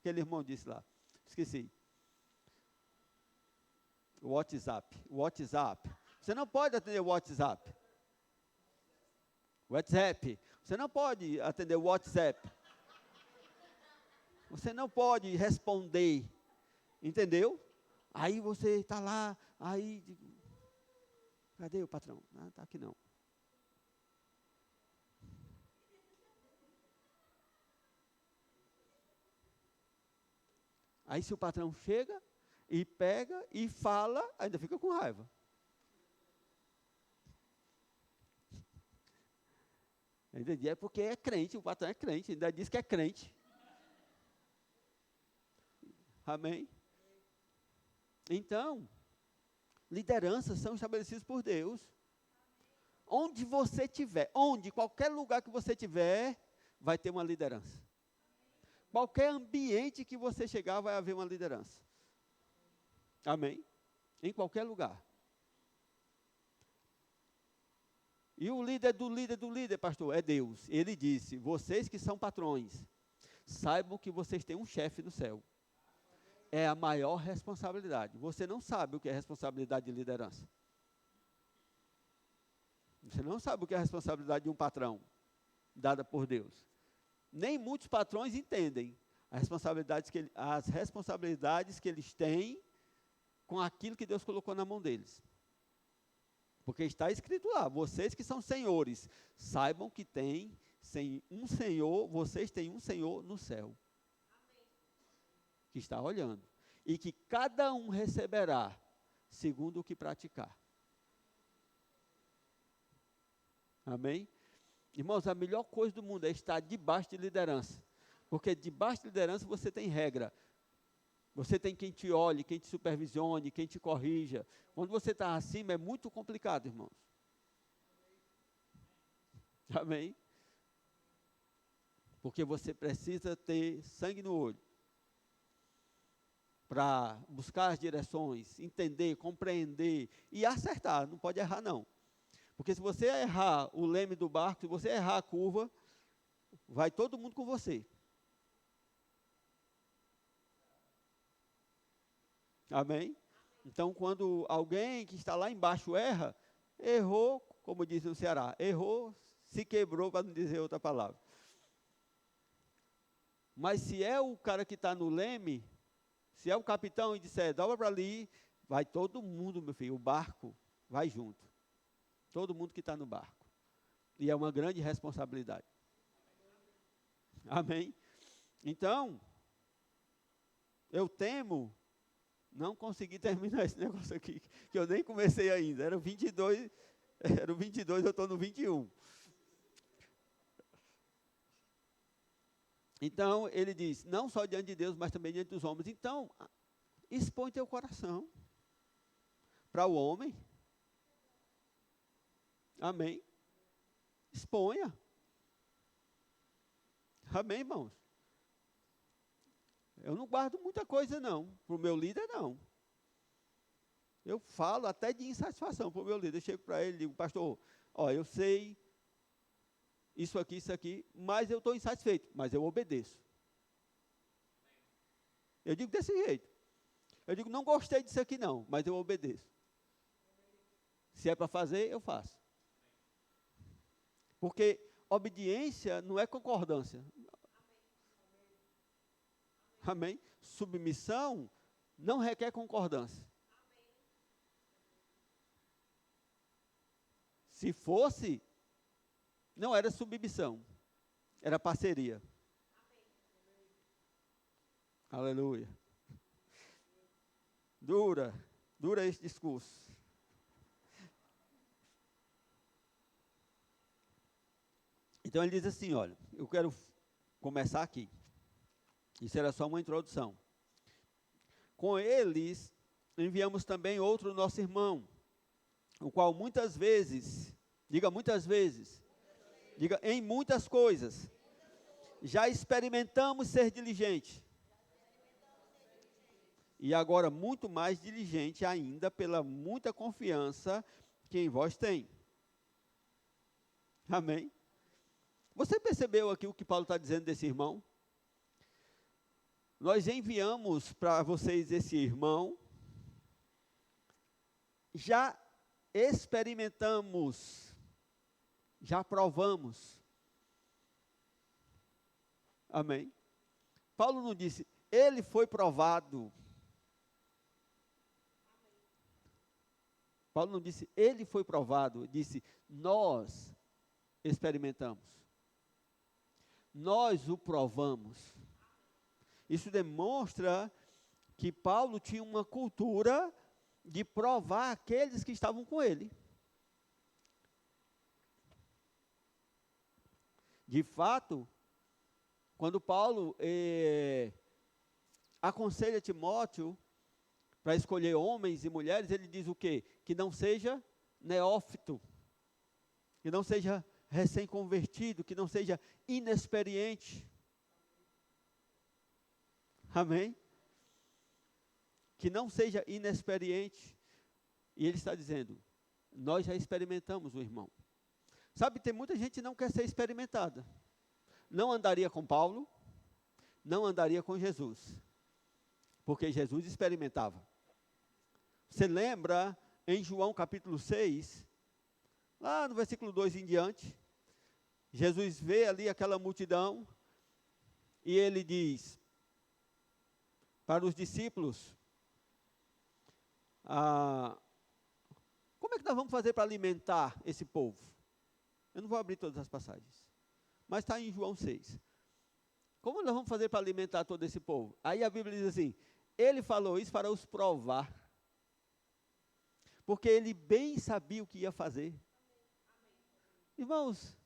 Aquele irmão disse lá, esqueci. WhatsApp. Você não pode atender o WhatsApp. Você não pode atender o WhatsApp. Você não pode responder. Entendeu? Aí você está lá, aí... Cadê o patrão? Ah, está aqui não. Aí se o patrão chega e pega e fala, ainda fica com raiva. Ainda diz, é porque é crente, o patrão é crente, ainda diz que é crente. Amém? Então, lideranças são estabelecidas por Deus. Onde você estiver, qualquer lugar que você estiver, vai ter uma liderança. Qualquer ambiente que você chegar, vai haver uma liderança. Amém? Em qualquer lugar. E o líder do líder, pastor, é Deus. Ele disse, vocês que são patrões, saibam que vocês têm um chefe no céu. É a maior responsabilidade. Você não sabe o que é responsabilidade de liderança. Você não sabe o que é a responsabilidade de um patrão, dada por Deus. Nem muitos patrões entendem as responsabilidades que eles têm com aquilo que Deus colocou na mão deles. Porque está escrito lá, vocês que são senhores, saibam que vocês têm um Senhor no céu. Que está olhando. E que cada um receberá segundo o que praticar. Amém? Irmãos, a melhor coisa do mundo é estar debaixo de liderança. Porque debaixo de liderança você tem regra. Você tem quem te olhe, quem te supervisione, quem te corrija. Quando você está acima é muito complicado, irmãos. Amém? Porque você precisa ter sangue no olho. Para buscar as direções, entender, compreender e acertar. Não pode errar, não. Porque se você errar o leme do barco, se você errar a curva, vai todo mundo com você. Amém? Então, quando alguém que está lá embaixo errou, como diz no Ceará, errou, se quebrou, para não dizer outra palavra. Mas se é o cara que está no leme, se é o capitão e disser, dobra para ali, vai todo mundo, meu filho, o barco vai junto. Todo mundo que está no barco. E é uma grande responsabilidade. Amém? Então, eu temo não conseguir terminar esse negócio aqui, que eu nem comecei ainda. Era o 22, eu estou no 21. Então, ele diz, não só diante de Deus, mas também diante dos homens. Então, expõe teu coração para o homem. Amém? Exponha. Amém, irmãos? Eu não guardo muita coisa, não. Para o meu líder, não. Eu falo até de insatisfação para o meu líder. Eu chego para ele e digo, pastor, eu sei isso aqui, mas eu estou insatisfeito, mas eu obedeço. Eu digo desse jeito. Eu digo, não gostei disso aqui não, mas eu obedeço. Se é para fazer, eu faço. Porque obediência não é concordância. Amém? Submissão não requer concordância. Se fosse, não era submissão, era parceria. Aleluia. Dura esse discurso. Então ele diz assim, olha, eu quero começar aqui. Isso era só uma introdução. Com eles, enviamos também outro nosso irmão, o qual muitas vezes, diga em muitas coisas, já experimentamos ser diligente. E agora muito mais diligente ainda pela muita confiança que em vós tem. Amém? Você percebeu aqui o que Paulo está dizendo desse irmão? Nós enviamos para vocês esse irmão, já experimentamos, já provamos. Amém? Paulo não disse, ele foi provado. Paulo não disse, ele foi provado, disse, nós experimentamos. Nós o provamos. Isso demonstra que Paulo tinha uma cultura de provar aqueles que estavam com ele. De fato, quando Paulo aconselha Timóteo para escolher homens e mulheres, ele diz o quê? Que não seja neófito, que não seja recém-convertido, que não seja inexperiente. Amém? Que não seja inexperiente. E ele está dizendo, nós já experimentamos o irmão. Sabe, tem muita gente que não quer ser experimentada. Não andaria com Paulo, não andaria com Jesus. Porque Jesus experimentava. Você lembra em João capítulo 6, lá no versículo 2 em diante, Jesus vê ali aquela multidão e ele diz para os discípulos, como é que nós vamos fazer para alimentar esse povo? Eu não vou abrir todas as passagens, mas está em João 6. Como nós vamos fazer para alimentar todo esse povo? Aí a Bíblia diz assim, ele falou isso para os provar, porque ele bem sabia o que ia fazer. Irmãos,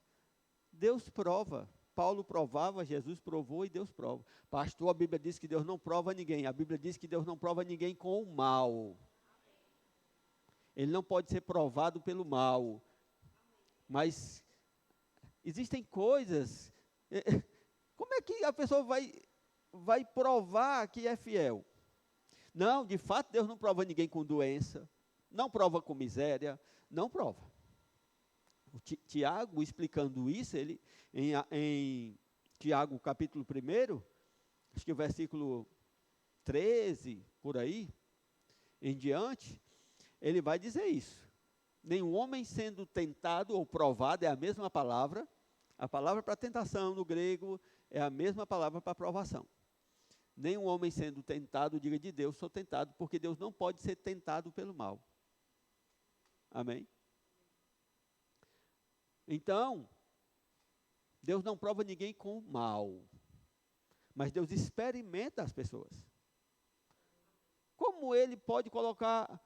Deus prova. Paulo provava, Jesus provou e Deus prova. Pastor, a Bíblia diz que Deus não prova ninguém. A Bíblia diz que Deus não prova ninguém com o mal. Ele não pode ser provado pelo mal. Mas existem coisas. Como é que a pessoa vai provar que é fiel? Não, de fato Deus não prova ninguém com doença. Não prova com miséria. Não prova. O Tiago, explicando isso, ele, em Tiago capítulo 1, acho que o versículo 13, por aí, em diante, ele vai dizer isso. Nenhum homem sendo tentado ou provado é a mesma palavra. A palavra para tentação no grego é a mesma palavra para provação. Nenhum homem sendo tentado, diga de Deus, sou tentado, porque Deus não pode ser tentado pelo mal. Amém? Então, Deus não prova ninguém com o mal, mas Deus experimenta as pessoas. Como ele pode colocar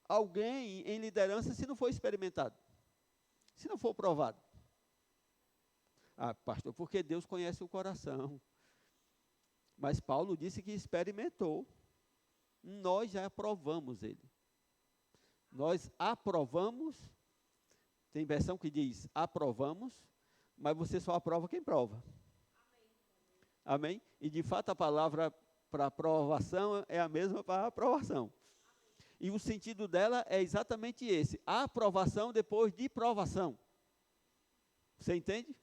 alguém em liderança se não for experimentado? Se não for provado? Ah, pastor, porque Deus conhece o coração. Mas Paulo disse que experimentou. Nós já aprovamos ele. Nós aprovamos. Tem versão que diz aprovamos, mas você só aprova quem prova. Amém? E de fato a palavra para aprovação é a mesma para aprovação. E o sentido dela é exatamente esse: aprovação depois de provação. Você entende?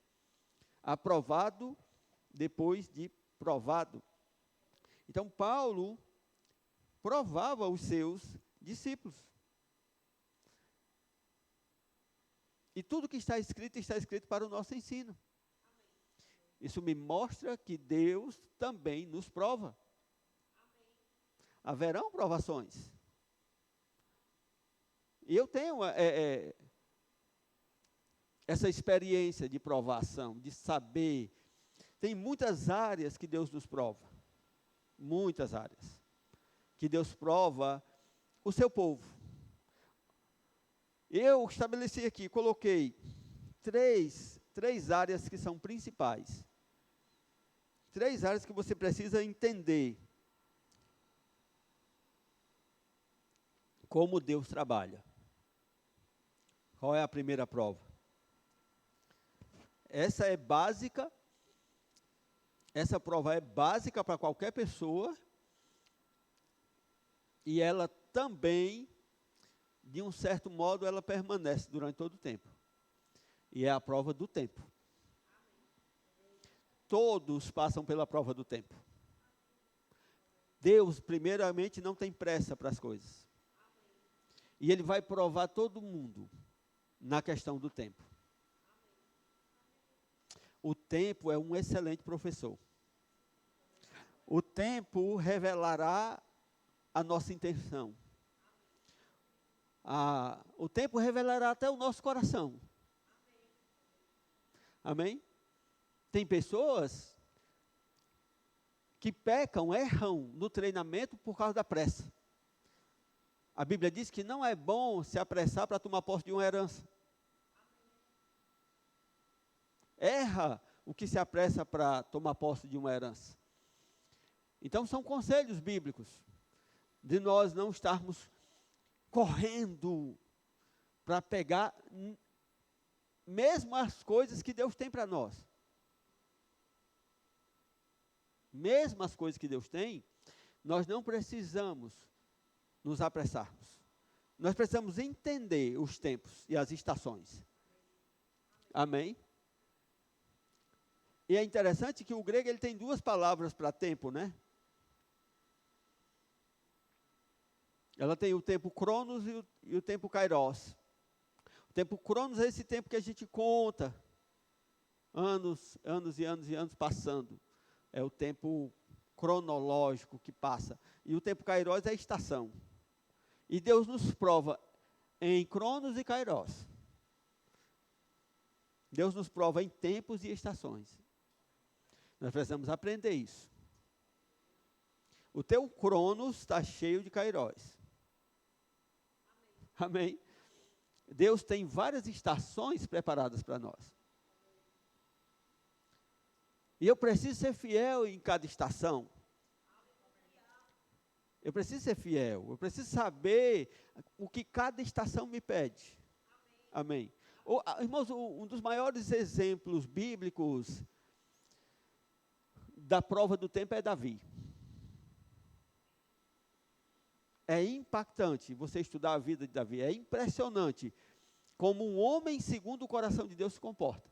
Aprovado depois de provado. Então Paulo provava os seus discípulos. E tudo que está escrito para o nosso ensino. Isso me mostra que Deus também nos prova. Haverão provações. E eu tenho essa experiência de provação, de saber. Tem muitas áreas que Deus nos prova. Muitas áreas. Que Deus prova o seu povo. Eu estabeleci aqui, coloquei três áreas que são principais. 3 áreas que você precisa entender como Deus trabalha. Qual é a primeira prova? Essa é básica. Essa prova é básica para qualquer pessoa. E ela também, de um certo modo, ela permanece durante todo o tempo. E é a prova do tempo. Todos passam pela prova do tempo. Deus, primeiramente, não tem pressa para as coisas. E Ele vai provar todo mundo na questão do tempo. O tempo é um excelente professor. O tempo revelará a nossa intenção. O tempo revelará até o nosso coração. Amém? Tem pessoas que pecam, erram no treinamento por causa da pressa. A Bíblia diz que não é bom se apressar para tomar posse de uma herança. Erra o que se apressa para tomar posse de uma herança. Então são conselhos bíblicos de nós não estarmos correndo para pegar mesmo as coisas que Deus tem para nós. Mesmo as coisas que Deus tem, nós não precisamos nos apressarmos. Nós precisamos entender os tempos e as estações. Amém? E é interessante que o grego ele tem 2 palavras para tempo, né? Ela tem o tempo cronos e o tempo kairos. O tempo cronos é esse tempo que a gente conta. Anos e anos e anos passando. É o tempo cronológico que passa. E o tempo kairos é a estação. E Deus nos prova em cronos e kairos. Deus nos prova em tempos e estações. Nós precisamos aprender isso. O teu cronos está cheio de kairos. Amém? Deus tem várias estações preparadas para nós. E eu preciso ser fiel em cada estação. Eu preciso ser fiel. Eu preciso saber o que cada estação me pede. Amém. Irmãos, um dos maiores exemplos bíblicos da prova do tempo é Davi. É impactante você estudar a vida de Davi. É impressionante como um homem segundo o coração de Deus se comporta.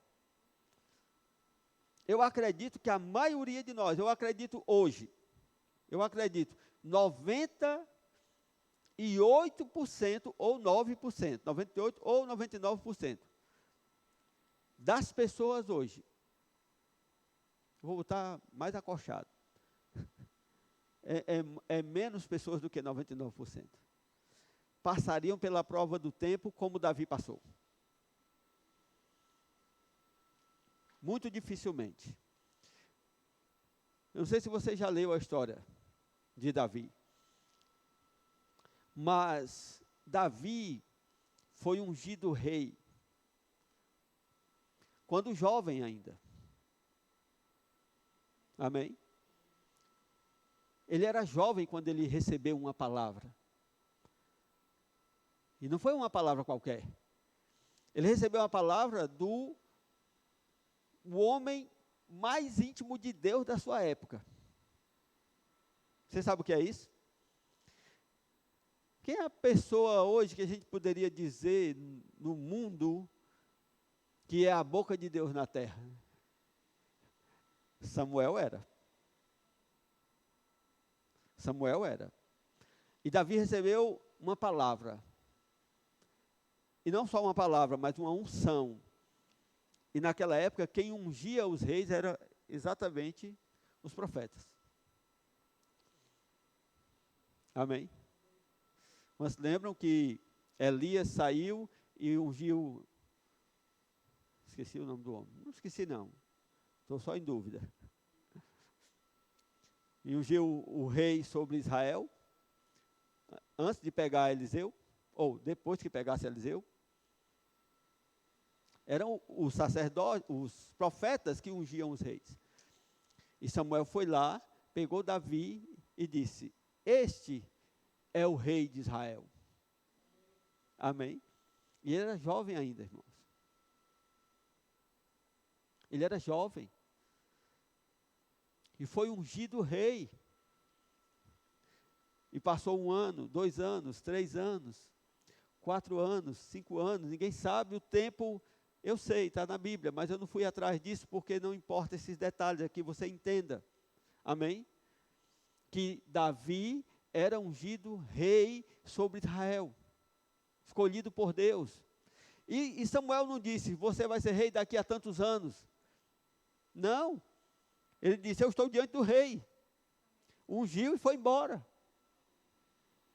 Eu acredito que a maioria de nós, eu acredito 98% ou 9%, 98% ou 99% das pessoas hoje, vou botar mais acolchado, é menos pessoas do que 99%, passariam pela prova do tempo como Davi passou. Muito dificilmente. Eu não sei se você já leu a história de Davi. Mas Davi foi ungido rei quando jovem ainda. Amém? Ele era jovem quando ele recebeu uma palavra. E não foi uma palavra qualquer. Ele recebeu uma palavra do homem mais íntimo de Deus da sua época. Você sabe o que é isso? Quem é a pessoa hoje que a gente poderia dizer no mundo que é a boca de Deus na terra? Samuel era. E Davi recebeu uma palavra. E não só uma palavra, mas uma unção. E naquela época, quem ungia os reis era exatamente os profetas. Amém? Mas lembram que Elias saiu e ungiu... Esqueci o nome do homem. Não esqueci, não. Estou só em dúvida. E ungiu o rei sobre Israel, antes de pegar Eliseu, ou depois que pegasse Eliseu. Eram os sacerdotes, os profetas que ungiam os reis. E Samuel foi lá, pegou Davi e disse: este é o rei de Israel. Amém? E ele era jovem ainda, irmãos. Ele era jovem. E foi ungido rei. E passou 1 ano, 2 anos, 3 anos, 4 anos, 5 anos, ninguém sabe o tempo. Eu sei, está na Bíblia, mas eu não fui atrás disso porque não importa esses detalhes aqui, você entenda. Amém? Que Davi era ungido rei sobre Israel, escolhido por Deus. E Samuel não disse: você vai ser rei daqui a tantos anos. Não. Ele disse: eu estou diante do rei. Ungiu e foi embora.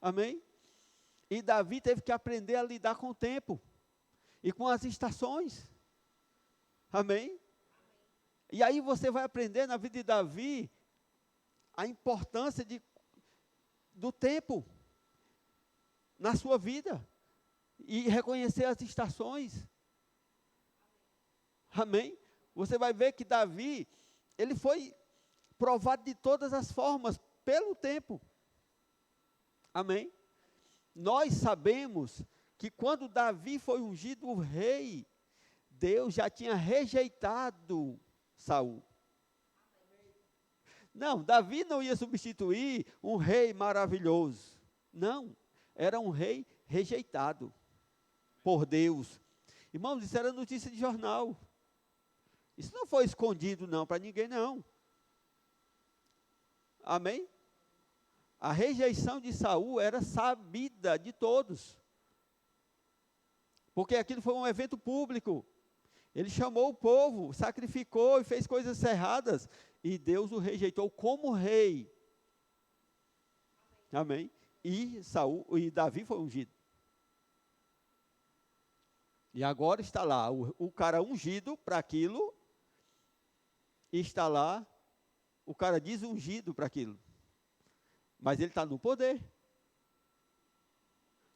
Amém? E Davi teve que aprender a lidar com o tempo e com as estações. Amém? E aí você vai aprender na vida de Davi a importância do tempo na sua vida e reconhecer as estações. Amém? Você vai ver que Davi, ele foi provado de todas as formas pelo tempo. Amém? Nós sabemos que quando Davi foi ungido rei, Deus já tinha rejeitado Saul. Não, Davi não ia substituir um rei maravilhoso. Não, era um rei rejeitado por Deus. Irmãos, isso era notícia de jornal. Isso não foi escondido não, para ninguém não. Amém? A rejeição de Saul era sabida de todos. Porque aquilo foi um evento público. Ele chamou o povo, sacrificou e fez coisas erradas. E Deus o rejeitou como rei. Amém? E Davi foi ungido. E agora está lá, o cara ungido para aquilo. E está lá, o cara desungido para aquilo. Mas ele está no poder.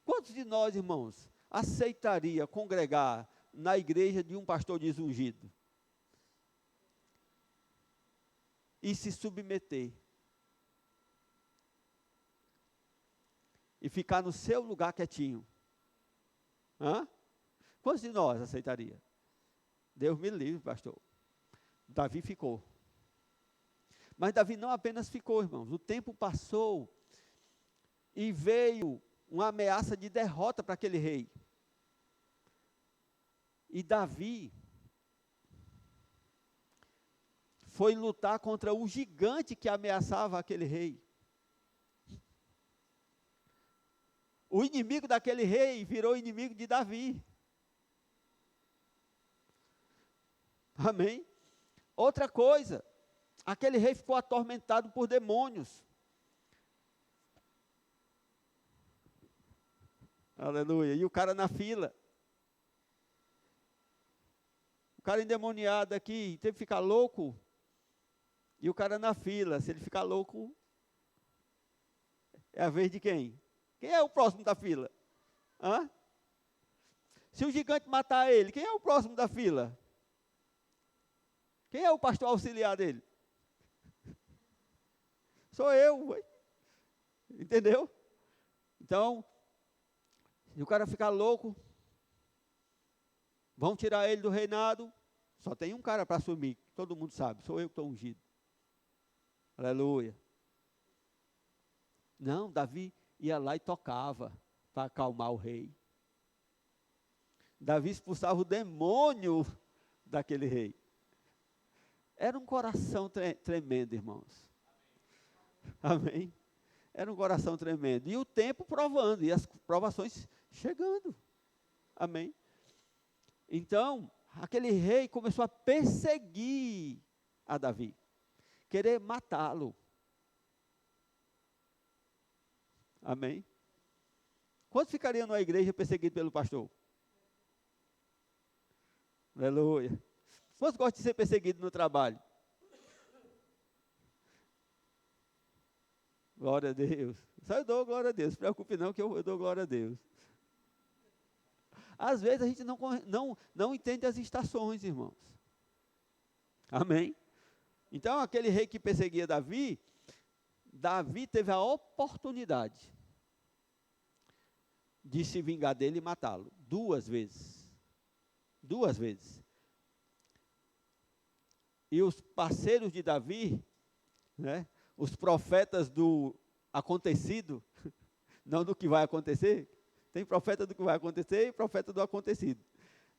Quantos de nós, irmãos, aceitaria congregar na igreja de um pastor desungido? E se submeter. E ficar no seu lugar quietinho. Hã? Quantos de nós aceitaria? Deus me livre, pastor. Davi ficou. Mas Davi não apenas ficou, irmãos. O tempo passou e veio uma ameaça de derrota para aquele rei. E Davi foi lutar contra o gigante que ameaçava aquele rei. O inimigo daquele rei virou inimigo de Davi. Amém? Outra coisa, aquele rei ficou atormentado por demônios. Aleluia. E o cara na fila. O cara endemoniado aqui, teve que ficar louco. E o cara na fila, se ele ficar louco, é a vez de quem? Quem é o próximo da fila? Hã? Se o gigante matar ele, quem é o próximo da fila? Quem é o pastor auxiliar dele? Sou eu. Ué. Entendeu? Então, se o cara ficar louco, vão tirar ele do reinado, só tem um cara para assumir, todo mundo sabe, sou eu que estou ungido. Aleluia. Não, Davi ia lá e tocava para acalmar o rei. Davi expulsava o demônio daquele rei. Era um coração tremendo, irmãos. Amém. Era um coração tremendo. E o tempo provando, e as provações chegando. Amém? Então, aquele rei começou a perseguir a Davi, querer matá-lo. Amém? Quantos ficariam na igreja perseguidos pelo pastor? Aleluia. Quantos gostam de ser perseguido no trabalho? Glória a Deus. Só eu dou glória a Deus. Não se preocupe não que eu dou glória a Deus. Às vezes a gente não entende as estações, irmãos. Amém? Então aquele rei que perseguia Davi teve a oportunidade de se vingar dele e matá-lo. 2 vezes. 2 vezes. E os parceiros de Davi, né, os profetas do acontecido, não do que vai acontecer. Tem profeta do que vai acontecer e profeta do acontecido.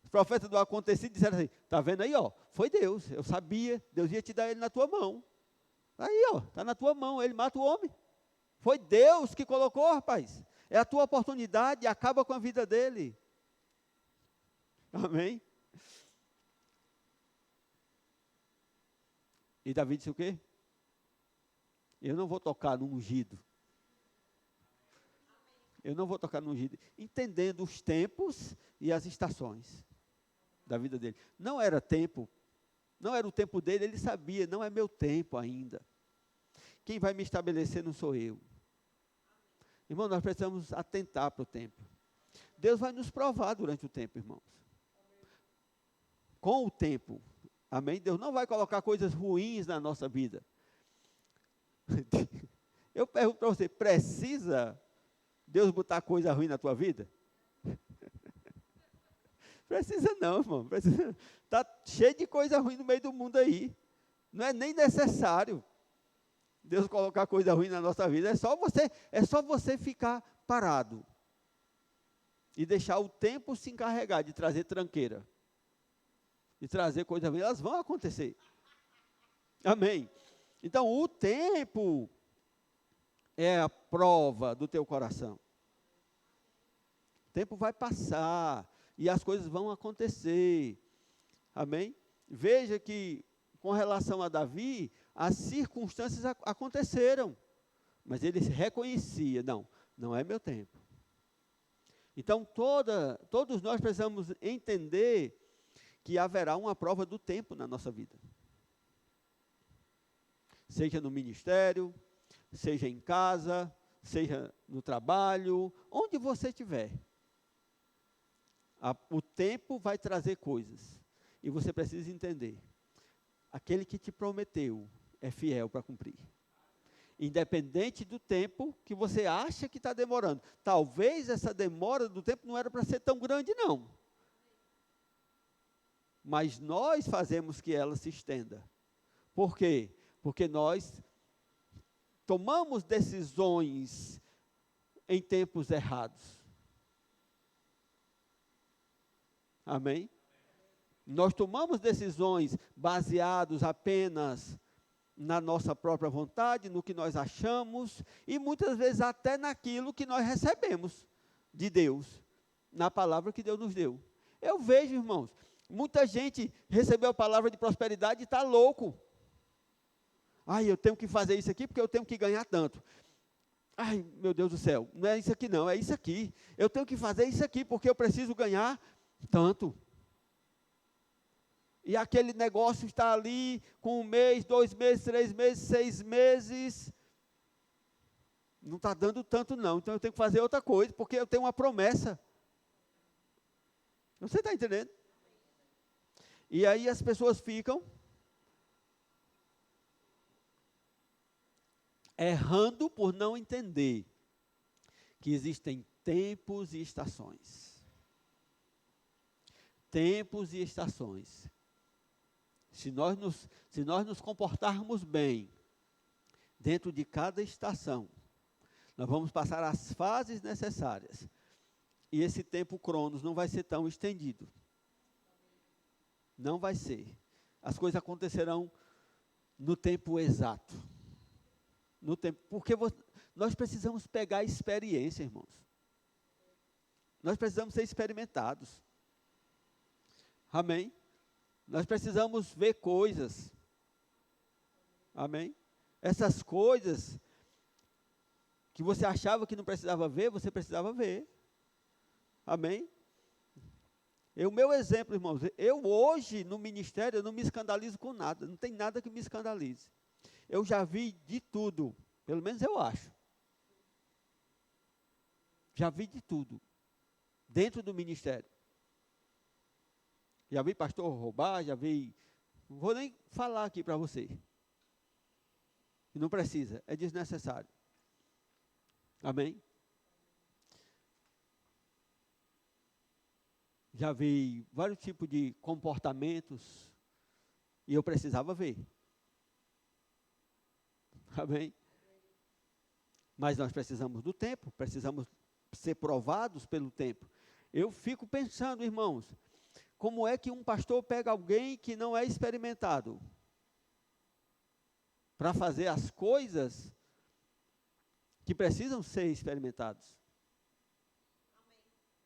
Os profetas do acontecido disseram assim, está vendo aí, ó, foi Deus, eu sabia, Deus ia te dar ele na tua mão. Aí, ó, está na tua mão, ele mata o homem. Foi Deus que colocou, rapaz. É a tua oportunidade, acaba com a vida dele. Amém? E Davi disse o quê? Eu não vou tocar no ungido. Eu não vou tocar no ungido. Entendendo os tempos e as estações da vida dele. Não era tempo, não era o tempo dele, ele sabia, não é meu tempo ainda. Quem vai me estabelecer não sou eu. Irmão, nós precisamos atentar para o tempo. Deus vai nos provar durante o tempo, irmãos. Com o tempo. Amém? Deus não vai colocar coisas ruins na nossa vida. Eu pergunto para você, precisa Deus botar coisa ruim na tua vida? Precisa não, irmão. Está cheio de coisa ruim no meio do mundo aí. Não é nem necessário Deus colocar coisa ruim na nossa vida. É só você ficar parado. E deixar o tempo se encarregar de trazer tranqueira. De trazer coisa ruim. Elas vão acontecer. Amém. Então, o tempo é a prova do teu coração. O tempo vai passar e as coisas vão acontecer. Amém? Veja que, com relação a Davi, as circunstâncias aconteceram, mas ele reconhecia, não é meu tempo. Então, todos nós precisamos entender que haverá uma prova do tempo na nossa vida. Seja no ministério, seja em casa, seja no trabalho, onde você estiver. O tempo vai trazer coisas, e você precisa entender. Aquele que te prometeu é fiel para cumprir. Independente do tempo que você acha que está demorando. Talvez essa demora do tempo não era para ser tão grande, não. Mas nós fazemos que ela se estenda. Por quê? Porque nós tomamos decisões em tempos errados. Amém? Nós tomamos decisões baseadas apenas na nossa própria vontade, no que nós achamos, e muitas vezes até naquilo que nós recebemos de Deus, na palavra que Deus nos deu. Eu vejo, irmãos, muita gente recebeu a palavra de prosperidade e está louco. Ai, eu tenho que fazer isso aqui porque eu tenho que ganhar tanto. Ai, meu Deus do céu, não é isso aqui não, é isso aqui. Eu tenho que fazer isso aqui porque eu preciso ganhar tanto. E aquele negócio está ali com 1 mês, 2 meses, 3 meses, 6 meses. Não está dando tanto não, então eu tenho que fazer outra coisa, porque eu tenho uma promessa. Você está entendendo? E aí as pessoas ficam errando por não entender que existem tempos e estações. Tempos e estações. Se nós nos comportarmos bem dentro de cada estação, nós vamos passar as fases necessárias. E esse tempo cronos não vai ser tão estendido. Não vai ser. As coisas acontecerão no tempo exato. no tempo, porque nós precisamos pegar a experiência, irmãos. Nós precisamos ser experimentados. Amém? Nós precisamos ver coisas. Amém? Essas coisas que você achava que não precisava ver, você precisava ver. Amém? O meu exemplo, irmãos, eu hoje no ministério, eu não me escandalizo com nada, não tem nada que me escandalize. Eu já vi de tudo, pelo menos eu acho. Já vi de tudo, dentro do ministério. Já vi pastor roubar, já vi, não vou nem falar aqui para você. Não precisa, é desnecessário. Amém? Já vi vários tipos de comportamentos e eu precisava ver. Amém? Mas nós precisamos do tempo, precisamos ser provados pelo tempo. Eu fico pensando, irmãos, como é que um pastor pega alguém que não é experimentado para fazer as coisas que precisam ser experimentadas?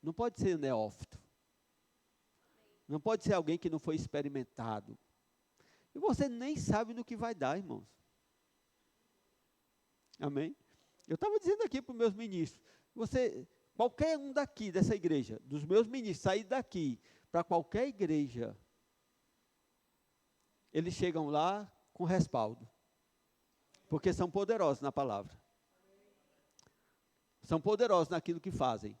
Não pode ser neófito. Não pode ser alguém que não foi experimentado. E você nem sabe no que vai dar, irmãos. Amém? Eu estava dizendo aqui para os meus ministros, qualquer um daqui dessa igreja, dos meus ministros, sair daqui para qualquer igreja, eles chegam lá com respaldo. Porque são poderosos na palavra. São poderosos naquilo que fazem.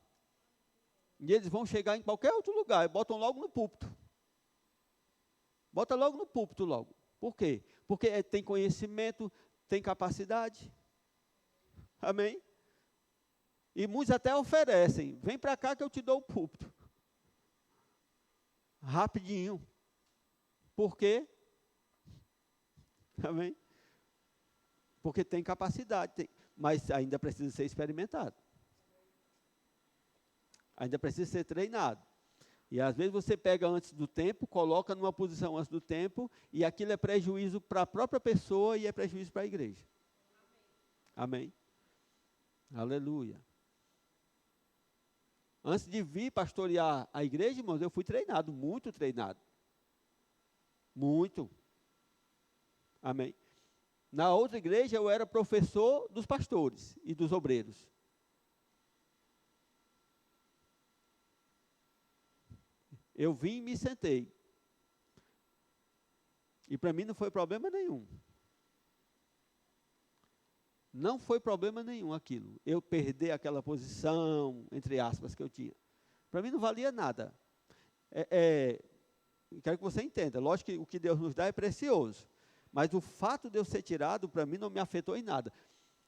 E eles vão chegar em qualquer outro lugar e botam logo no púlpito. Bota logo no púlpito logo. Por quê? Porque tem conhecimento, tem capacidade. Amém? E muitos até oferecem. Vem para cá que eu te dou o púlpito. Rapidinho. Por quê? Amém? Porque tem capacidade, mas ainda precisa ser experimentado. Ainda precisa ser treinado. E às vezes você pega antes do tempo, coloca numa posição antes do tempo, e aquilo é prejuízo para a própria pessoa e é prejuízo para a igreja. Amém? Aleluia. Antes de vir pastorear a igreja, irmãos, eu fui treinado, muito treinado. Muito. Amém? Na outra igreja eu era professor dos pastores e dos obreiros. Eu vim e me sentei. E para mim não foi problema nenhum. Não foi problema nenhum aquilo. Eu perder aquela posição, entre aspas, que eu tinha. Para mim não valia nada. Quero que você entenda. Lógico que o que Deus nos dá é precioso. Mas o fato de eu ser tirado, para mim, não me afetou em nada.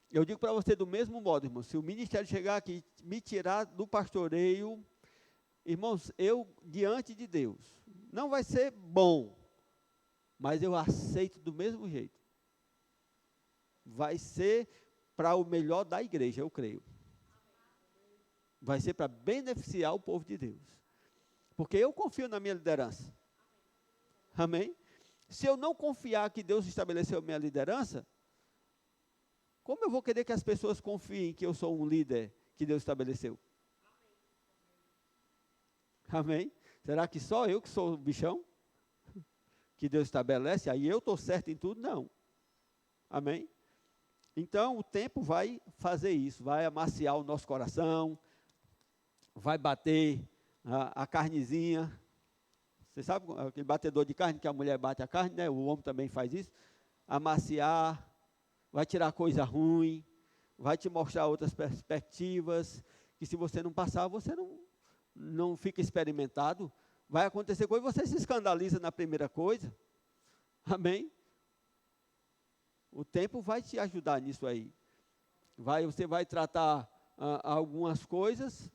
Eu digo para você do mesmo modo, irmão. Se o ministério chegar aqui e me tirar do pastoreio, irmãos, eu, diante de Deus, não vai ser bom, mas eu aceito do mesmo jeito. Vai ser para o melhor da igreja, eu creio. Vai ser para beneficiar o povo de Deus. Porque eu confio na minha liderança. Amém? Se eu não confiar que Deus estabeleceu minha liderança, como eu vou querer que as pessoas confiem que eu sou um líder que Deus estabeleceu? Amém? Será que só eu que sou o bichão? Que Deus estabelece, aí eu estou certo em tudo? Não. Amém? Então, o tempo vai fazer isso, vai amaciar o nosso coração, vai bater a carnezinha. Você sabe aquele batedor de carne que a mulher bate a carne, né? O homem também faz isso. Amaciar, vai tirar coisa ruim, vai te mostrar outras perspectivas, que se você não passar, você não fica experimentado. Vai acontecer coisa, você se escandaliza na primeira coisa. Amém? O tempo vai te ajudar nisso aí. Você vai tratar algumas coisas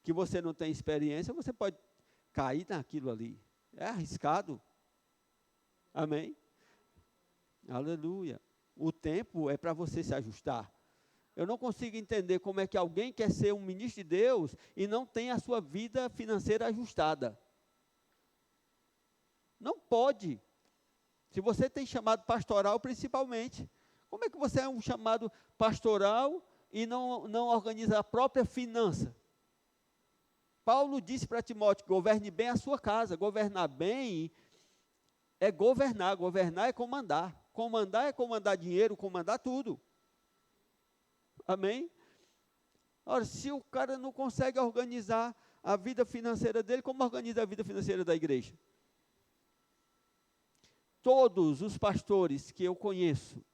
que você não tem experiência, você pode cair naquilo ali. É arriscado. Amém? Aleluia. O tempo é para você se ajustar. Eu não consigo entender como é que alguém quer ser um ministro de Deus e não tem a sua vida financeira ajustada. Não pode. Se você tem chamado pastoral principalmente, Como é que você é um chamado pastoral e não organiza a própria finança? Paulo disse para Timóteo, governe bem a sua casa. Governar bem é governar, governar é comandar. Comandar é comandar dinheiro, comandar tudo. Amém? Ora, se o cara não consegue organizar a vida financeira dele, como organiza a vida financeira da igreja? Todos os pastores que eu conheço,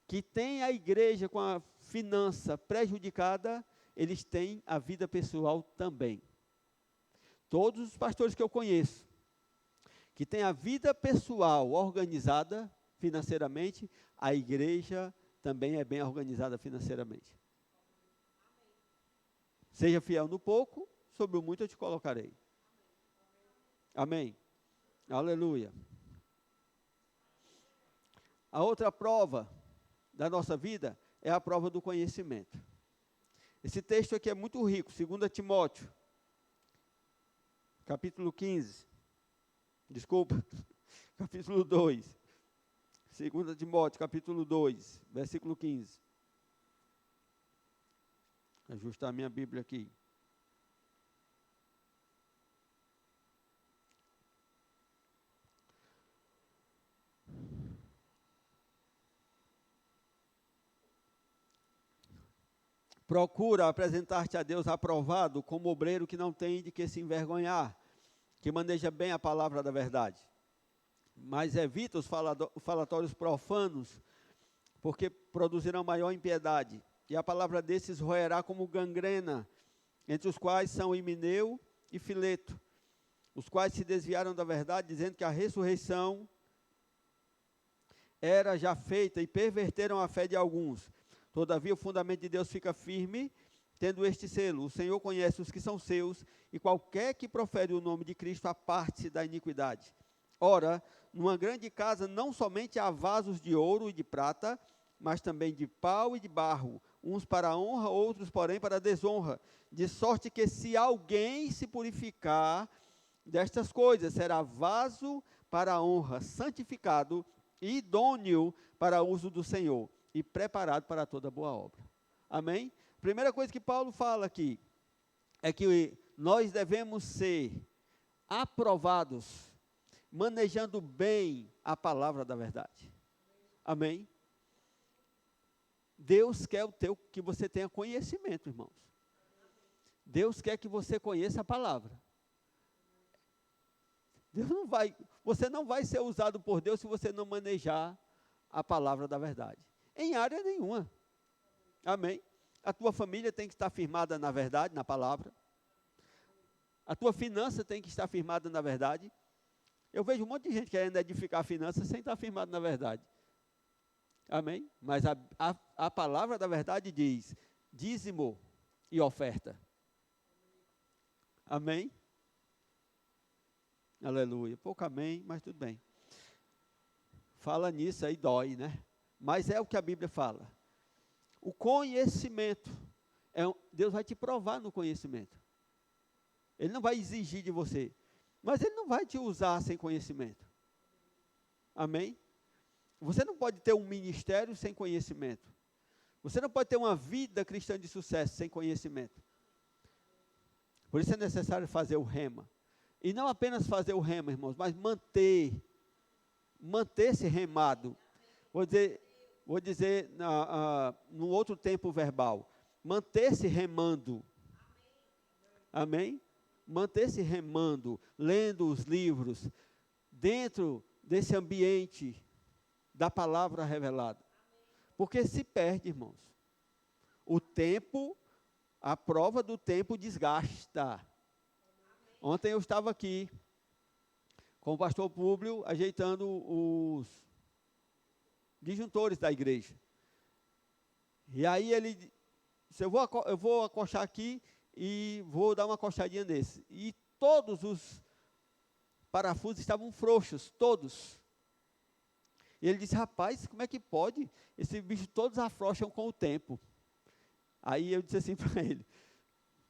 que têm a igreja com a finança prejudicada, eles têm a vida pessoal também. Todos os pastores que eu conheço, que têm a vida pessoal organizada financeiramente, a igreja também é bem organizada financeiramente. Seja fiel no pouco, sobre o muito eu te colocarei. Amém. Aleluia. A outra prova da nossa vida é a prova do conhecimento. Esse texto aqui é muito rico, 2 Timóteo, capítulo 15, capítulo 2, 2 Timóteo, capítulo 2, versículo 15. Ajustar a minha Bíblia aqui. Procura apresentar-te a Deus aprovado como obreiro que não tem de que se envergonhar, que maneja bem a palavra da verdade. Mas evita os falatórios profanos, porque produzirão maior impiedade. E a palavra desses roerá como gangrena, entre os quais são Himeneu e Fileto, os quais se desviaram da verdade, dizendo que a ressurreição era já feita e perverteram a fé de alguns. Todavia o fundamento de Deus fica firme, tendo este selo: o Senhor conhece os que são seus, e qualquer que profere o nome de Cristo aparte-se da iniquidade. Ora, numa grande casa não somente há vasos de ouro e de prata, mas também de pau e de barro, uns para a honra, outros, porém, para a desonra. De sorte que se alguém se purificar destas coisas, será vaso para a honra, santificado e idôneo para o uso do Senhor, e preparado para toda boa obra. Amém? Primeira coisa que Paulo fala aqui, é que nós devemos ser aprovados, manejando bem a palavra da verdade. Amém? Deus quer que você tenha conhecimento, irmãos. Deus quer que você conheça a palavra. Você não vai ser usado por Deus se você não manejar a palavra da verdade. Em área nenhuma. Amém? A tua família tem que estar firmada na verdade, na palavra. A tua finança tem que estar firmada na verdade. Eu vejo um monte de gente querendo edificar a finança sem estar firmado na verdade. Amém? Mas a palavra da verdade diz: dízimo e oferta. Amém? Aleluia. Pouco amém, mas tudo bem. Fala nisso aí, dói, né? Mas é o que a Bíblia fala. O conhecimento, Deus vai te provar no conhecimento. Ele não vai exigir de você, mas Ele não vai te usar sem conhecimento. Amém? Você não pode ter um ministério sem conhecimento. Você não pode ter uma vida cristã de sucesso sem conhecimento. Por isso é necessário fazer o rema. E não apenas fazer o rema, irmãos, mas manter-se remado. Vou dizer no outro tempo verbal, manter-se remando. Amém? Manter-se remando, lendo os livros, dentro desse ambiente da palavra revelada. Porque se perde, irmãos. O tempo, a prova do tempo desgasta. Ontem eu estava aqui com o pastor Públio, ajeitando os disjuntores da igreja. E aí ele disse: eu vou acostar aqui e vou dar uma acostadinha nesse. E todos os parafusos estavam frouxos, todos. E ele disse: rapaz, como é que pode? Esse bicho todos afrouxam com o tempo. Aí eu disse assim para ele: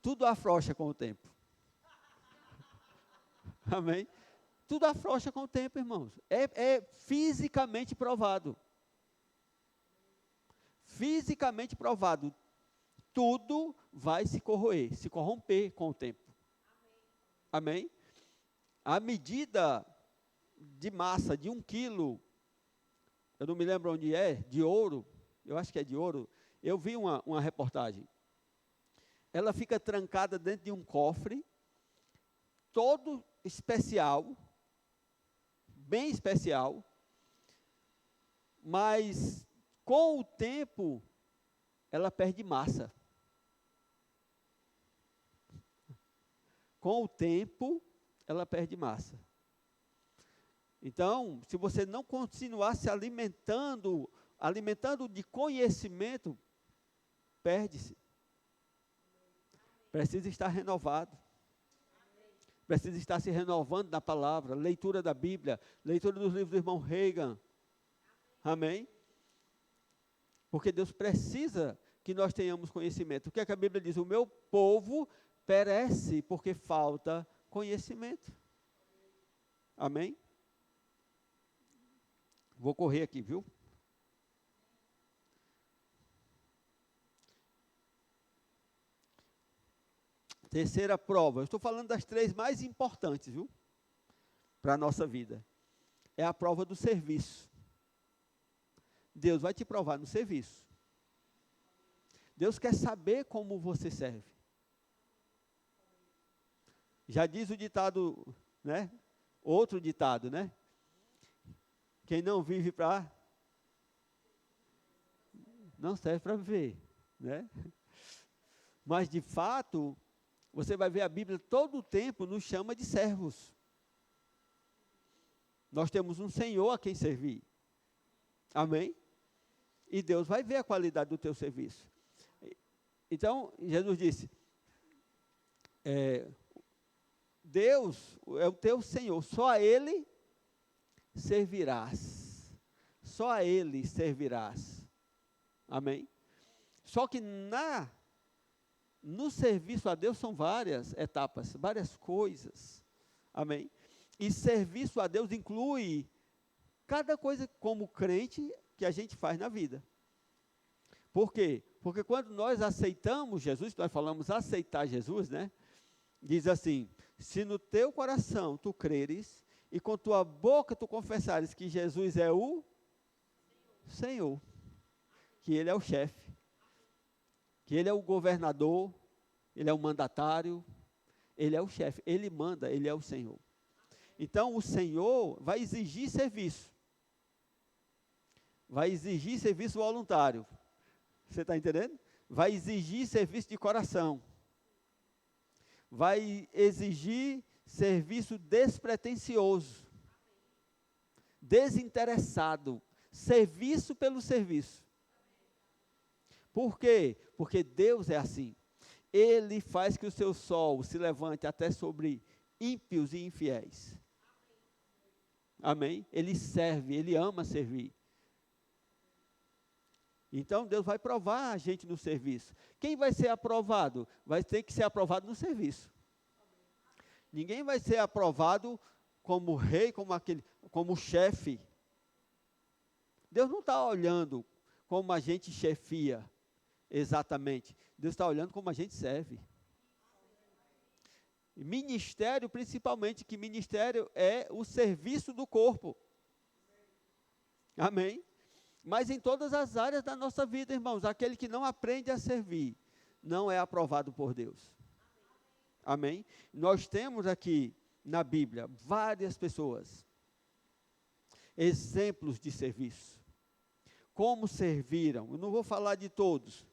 tudo afrouxa com o tempo. Amém? Tudo afrouxa com o tempo, irmãos. É fisicamente provado. fisicamente provado, tudo vai se corroer, se corromper com o tempo. Amém? A medida de massa de 1 quilo, eu não me lembro onde é, de ouro, eu acho que é de ouro, eu vi uma reportagem. Ela fica trancada dentro de um cofre, todo especial, bem especial, mas com o tempo ela perde massa. Com o tempo ela perde massa. Então, se você não continuar se alimentando de conhecimento, perde-se. Precisa estar renovado. Precisa estar se renovando na palavra, leitura da Bíblia, leitura dos livros do irmão Reagan. Amém? Porque Deus precisa que nós tenhamos conhecimento. O que é que a Bíblia diz? O meu povo perece porque falta conhecimento. Amém? Vou correr aqui, viu? Terceira prova. Eu estou falando das 3 mais importantes, viu? Para a nossa vida. É a prova do serviço. Deus vai te provar no serviço. Deus quer saber como você serve. Já diz o ditado, né? Outro ditado, né? Quem não vive para... não serve para viver, né? Mas, de fato, você vai ver a Bíblia todo o tempo nos chama de servos. Nós temos um Senhor a quem servir. Amém? E Deus vai ver a qualidade do teu serviço. Então, Jesus disse, Deus é o teu Senhor, só a Ele servirás. Só a Ele servirás. Amém? Só que no serviço a Deus são várias etapas, várias coisas. Amém? E serviço a Deus inclui cada coisa como crente que a gente faz na vida. Por quê? Porque quando nós aceitamos Jesus, nós falamos aceitar Jesus, né? Diz assim, se no teu coração tu creres e com tua boca tu confessares que Jesus é o Senhor, que Ele é o chefe, que Ele é o governador, Ele é o mandatário, Ele é o chefe, Ele manda, Ele é o Senhor. Então o Senhor vai exigir serviço. Vai exigir serviço voluntário. Você está entendendo? Vai exigir serviço de coração. Vai exigir serviço despretensioso. Desinteressado. Serviço pelo serviço. Por quê? Porque Deus é assim. Ele faz que o seu sol se levante até sobre ímpios e infiéis. Amém? Ele serve, Ele ama servir. Então, Deus vai provar a gente no serviço. Quem vai ser aprovado? Vai ter que ser aprovado no serviço. Ninguém vai ser aprovado como rei, como chefe. Deus não está olhando como a gente chefia, exatamente. Deus está olhando como a gente serve. Ministério, principalmente, que ministério é o serviço do corpo. Amém? Mas em todas as áreas da nossa vida, irmãos, aquele que não aprende a servir, não é aprovado por Deus. Amém? Nós temos aqui na Bíblia várias pessoas, exemplos de serviço. Como serviram, eu não vou falar de todos,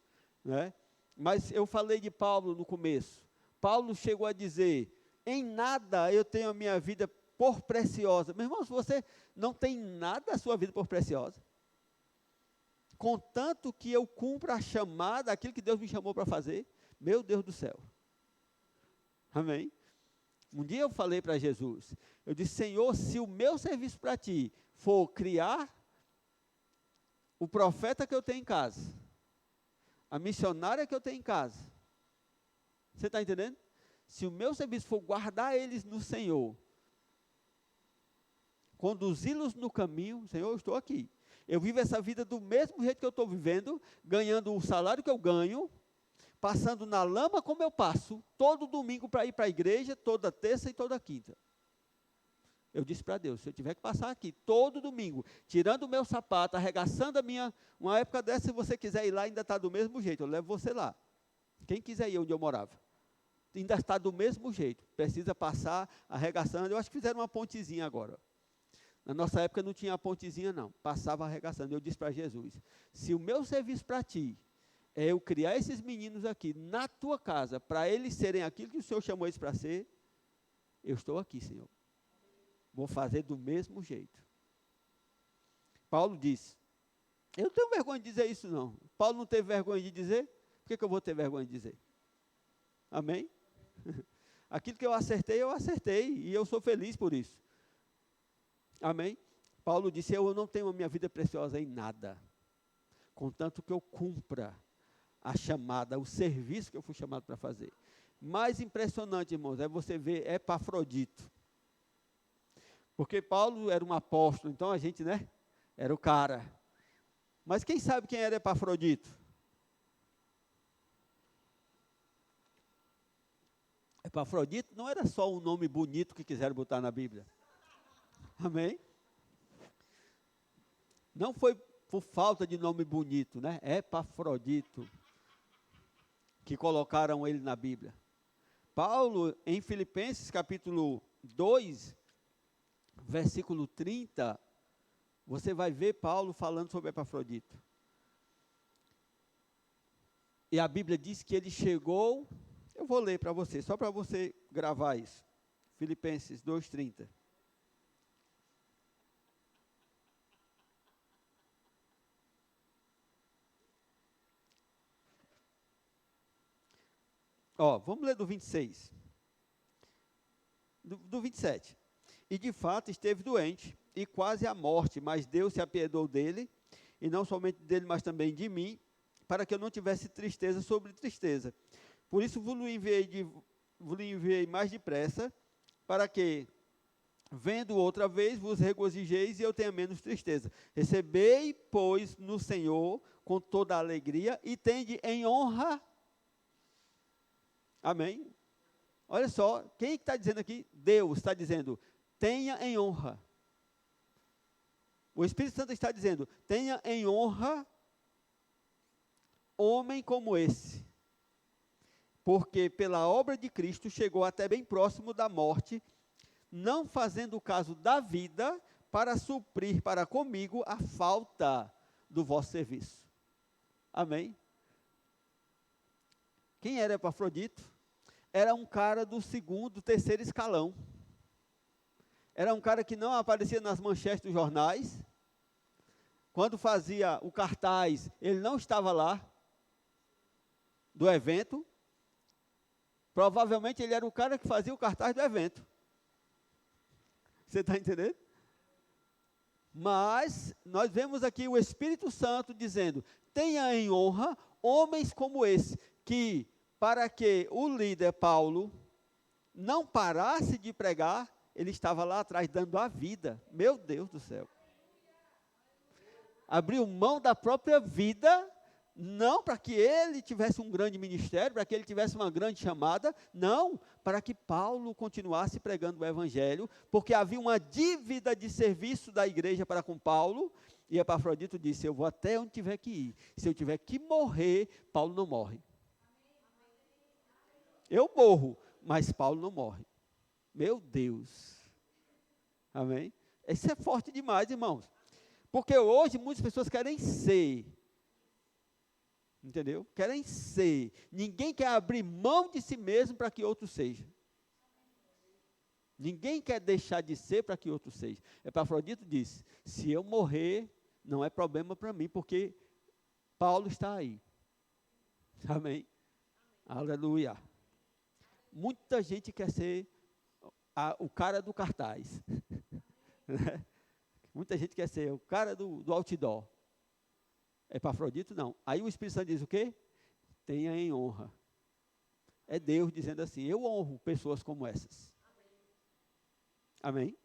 né? Mas eu falei de Paulo no começo. Paulo chegou a dizer, em nada eu tenho a minha vida por preciosa. Meu irmão, se você não tem nada a sua vida por preciosa, contanto que eu cumpra a chamada, aquilo que Deus me chamou para fazer, meu Deus do céu. Amém? Um dia eu falei para Jesus, eu disse, Senhor, se o meu serviço para Ti for criar o profeta que eu tenho em casa, a missionária que eu tenho em casa, você está entendendo? Se o meu serviço for guardar eles no Senhor, conduzi-los no caminho, Senhor, eu estou aqui. Eu vivo essa vida do mesmo jeito que eu estou vivendo, ganhando o salário que eu ganho, passando na lama como eu passo, todo domingo para ir para a igreja, toda terça e toda quinta. Eu disse para Deus, se eu tiver que passar aqui todo domingo, tirando o meu sapato, arregaçando a minha, uma época dessa, se você quiser ir lá, ainda está do mesmo jeito, eu levo você lá. Quem quiser ir onde eu morava. Ainda está do mesmo jeito, precisa passar arregaçando. Eu acho que fizeram uma pontezinha agora. Na nossa época não tinha a pontezinha não, passava arregaçando. Eu disse para Jesus, se o meu serviço para ti é eu criar esses meninos aqui na tua casa, para eles serem aquilo que o Senhor chamou eles para ser, eu estou aqui, Senhor. Vou fazer do mesmo jeito. Paulo disse, eu não tenho vergonha de dizer isso não. Paulo não teve vergonha de dizer, por que eu vou ter vergonha de dizer? Amém? Aquilo que eu acertei, e eu sou feliz por isso. Amém? Paulo disse, eu não tenho a minha vida preciosa em nada, contanto que eu cumpra a chamada, o serviço que eu fui chamado para fazer. Mais impressionante, irmãos, é você ver Epafrodito. Porque Paulo era um apóstolo, então a gente, né, era o cara. Mas quem sabe quem era Epafrodito? Epafrodito não era só um nome bonito que quiseram botar na Bíblia. Amém? Não foi por falta de nome bonito, né? Epafrodito, que colocaram ele na Bíblia. Paulo, em Filipenses capítulo 2, versículo 30, você vai ver Paulo falando sobre Epafrodito. E a Bíblia diz que ele chegou, eu vou ler para você, só para você gravar isso. Filipenses 2:30. Vamos ler do 26. Do 27. E de fato esteve doente, e quase à morte, mas Deus se apiedou dele, e não somente dele, mas também de mim, para que eu não tivesse tristeza sobre tristeza. Por isso vos enviei mais depressa, para que, vendo outra vez, vos regozijeis e eu tenha menos tristeza. Recebei, pois, no Senhor, com toda a alegria, e tende em honra. Amém? Olha só, quem está dizendo aqui? Deus está dizendo, tenha em honra. O Espírito Santo está dizendo, tenha em honra homem como esse. Porque pela obra de Cristo chegou até bem próximo da morte, não fazendo caso da vida, para suprir para comigo a falta do vosso serviço. Amém? Quem era Epafrodito? Era um cara do segundo, terceiro escalão. Era um cara que não aparecia nas manchetes dos jornais. Quando fazia o cartaz, ele não estava lá, do evento. Provavelmente ele era o cara que fazia o cartaz do evento. Você está entendendo? Mas nós vemos aqui o Espírito Santo dizendo, tenha em honra homens como esse, que para que o líder Paulo não parasse de pregar, ele estava lá atrás dando a vida. Meu Deus do céu. Abriu mão da própria vida, não para que ele tivesse um grande ministério, para que ele tivesse uma grande chamada, não, para que Paulo continuasse pregando o evangelho, porque havia uma dívida de serviço da igreja para com Paulo, e Epafrodito disse, eu vou até onde tiver que ir, se eu tiver que morrer, Paulo não morre. Eu morro, mas Paulo não morre. Meu Deus. Amém? Isso é forte demais, irmãos. Porque hoje muitas pessoas querem ser. Entendeu? Querem ser. Ninguém quer abrir mão de si mesmo para que outro seja. Ninguém quer deixar de ser para que outro seja. Epafrodito disse, se eu morrer, não é problema para mim, porque Paulo está aí. Amém? Aleluia. Muita gente quer ser o cara do cartaz. Muita gente quer ser o cara do outdoor. Epafrodito não. Aí o Espírito Santo diz o quê? Tenha em honra. É Deus dizendo assim, eu honro pessoas como essas. Amém?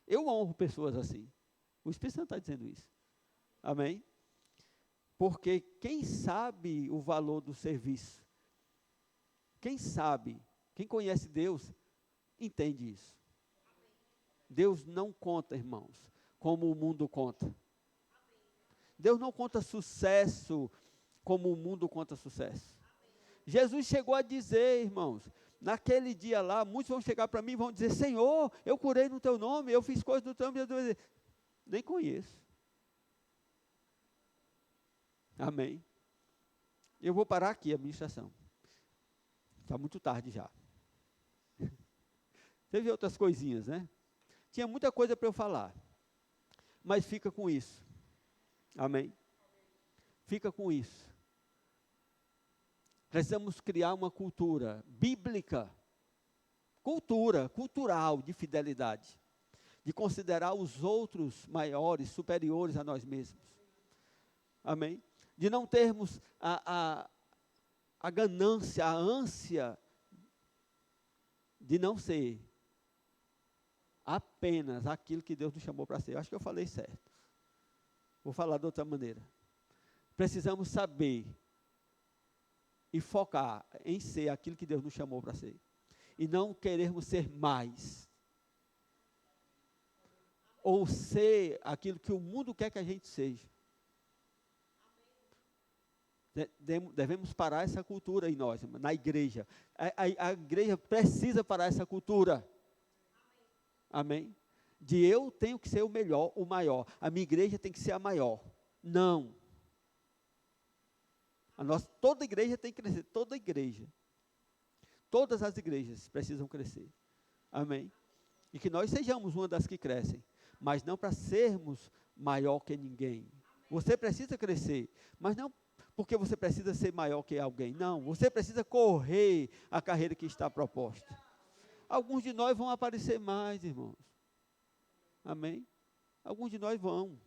Eu honro pessoas assim. O Espírito Santo está dizendo isso. Amém? Porque quem sabe o valor do serviço, quem sabe, quem conhece Deus, entende isso. Deus não conta, irmãos, como o mundo conta. Deus não conta sucesso como o mundo conta sucesso. Jesus chegou a dizer, irmãos, naquele dia lá, muitos vão chegar para mim e vão dizer, Senhor, eu curei no teu nome, eu fiz coisas no teu nome, eu vou dizer, nem conheço. Amém. Eu vou parar aqui a ministração. Está muito tarde já. Teve outras coisinhas, né? Tinha muita coisa para eu falar. Mas fica com isso. Amém? Fica com isso. Precisamos criar uma cultura bíblica, cultural de fidelidade, de considerar os outros maiores, superiores a nós mesmos. Amém? De não termos a ganância, a ânsia de não ser apenas aquilo que Deus nos chamou para ser. Eu acho que eu falei certo. Vou falar de outra maneira. Precisamos saber e focar em ser aquilo que Deus nos chamou para ser. E não querermos ser mais. Ou ser aquilo que o mundo quer que a gente seja. Devemos parar essa cultura em nós, na igreja. A igreja precisa parar essa cultura. Amém? De eu tenho que ser o melhor, o maior. A minha igreja tem que ser a maior. Não. Toda igreja tem que crescer. Toda igreja. Todas as igrejas precisam crescer. Amém? E que nós sejamos uma das que crescem. Mas não para sermos maior que ninguém. Você precisa crescer. Mas não porque você precisa ser maior que alguém. Não. Você precisa correr a carreira que está proposta. Alguns de nós vão aparecer mais, irmãos. Amém? Alguns de nós vão.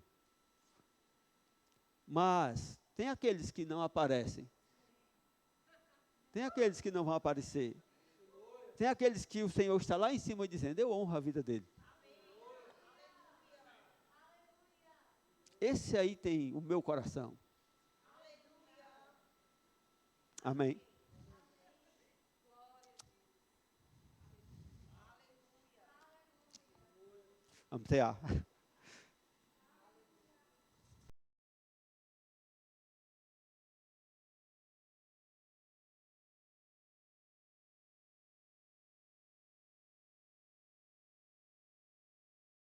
Mas tem aqueles que não aparecem. Tem aqueles que não vão aparecer. Tem aqueles que o Senhor está lá em cima dizendo, eu honro a vida dele. Esse aí tem o meu coração. Amém? Vamos cear.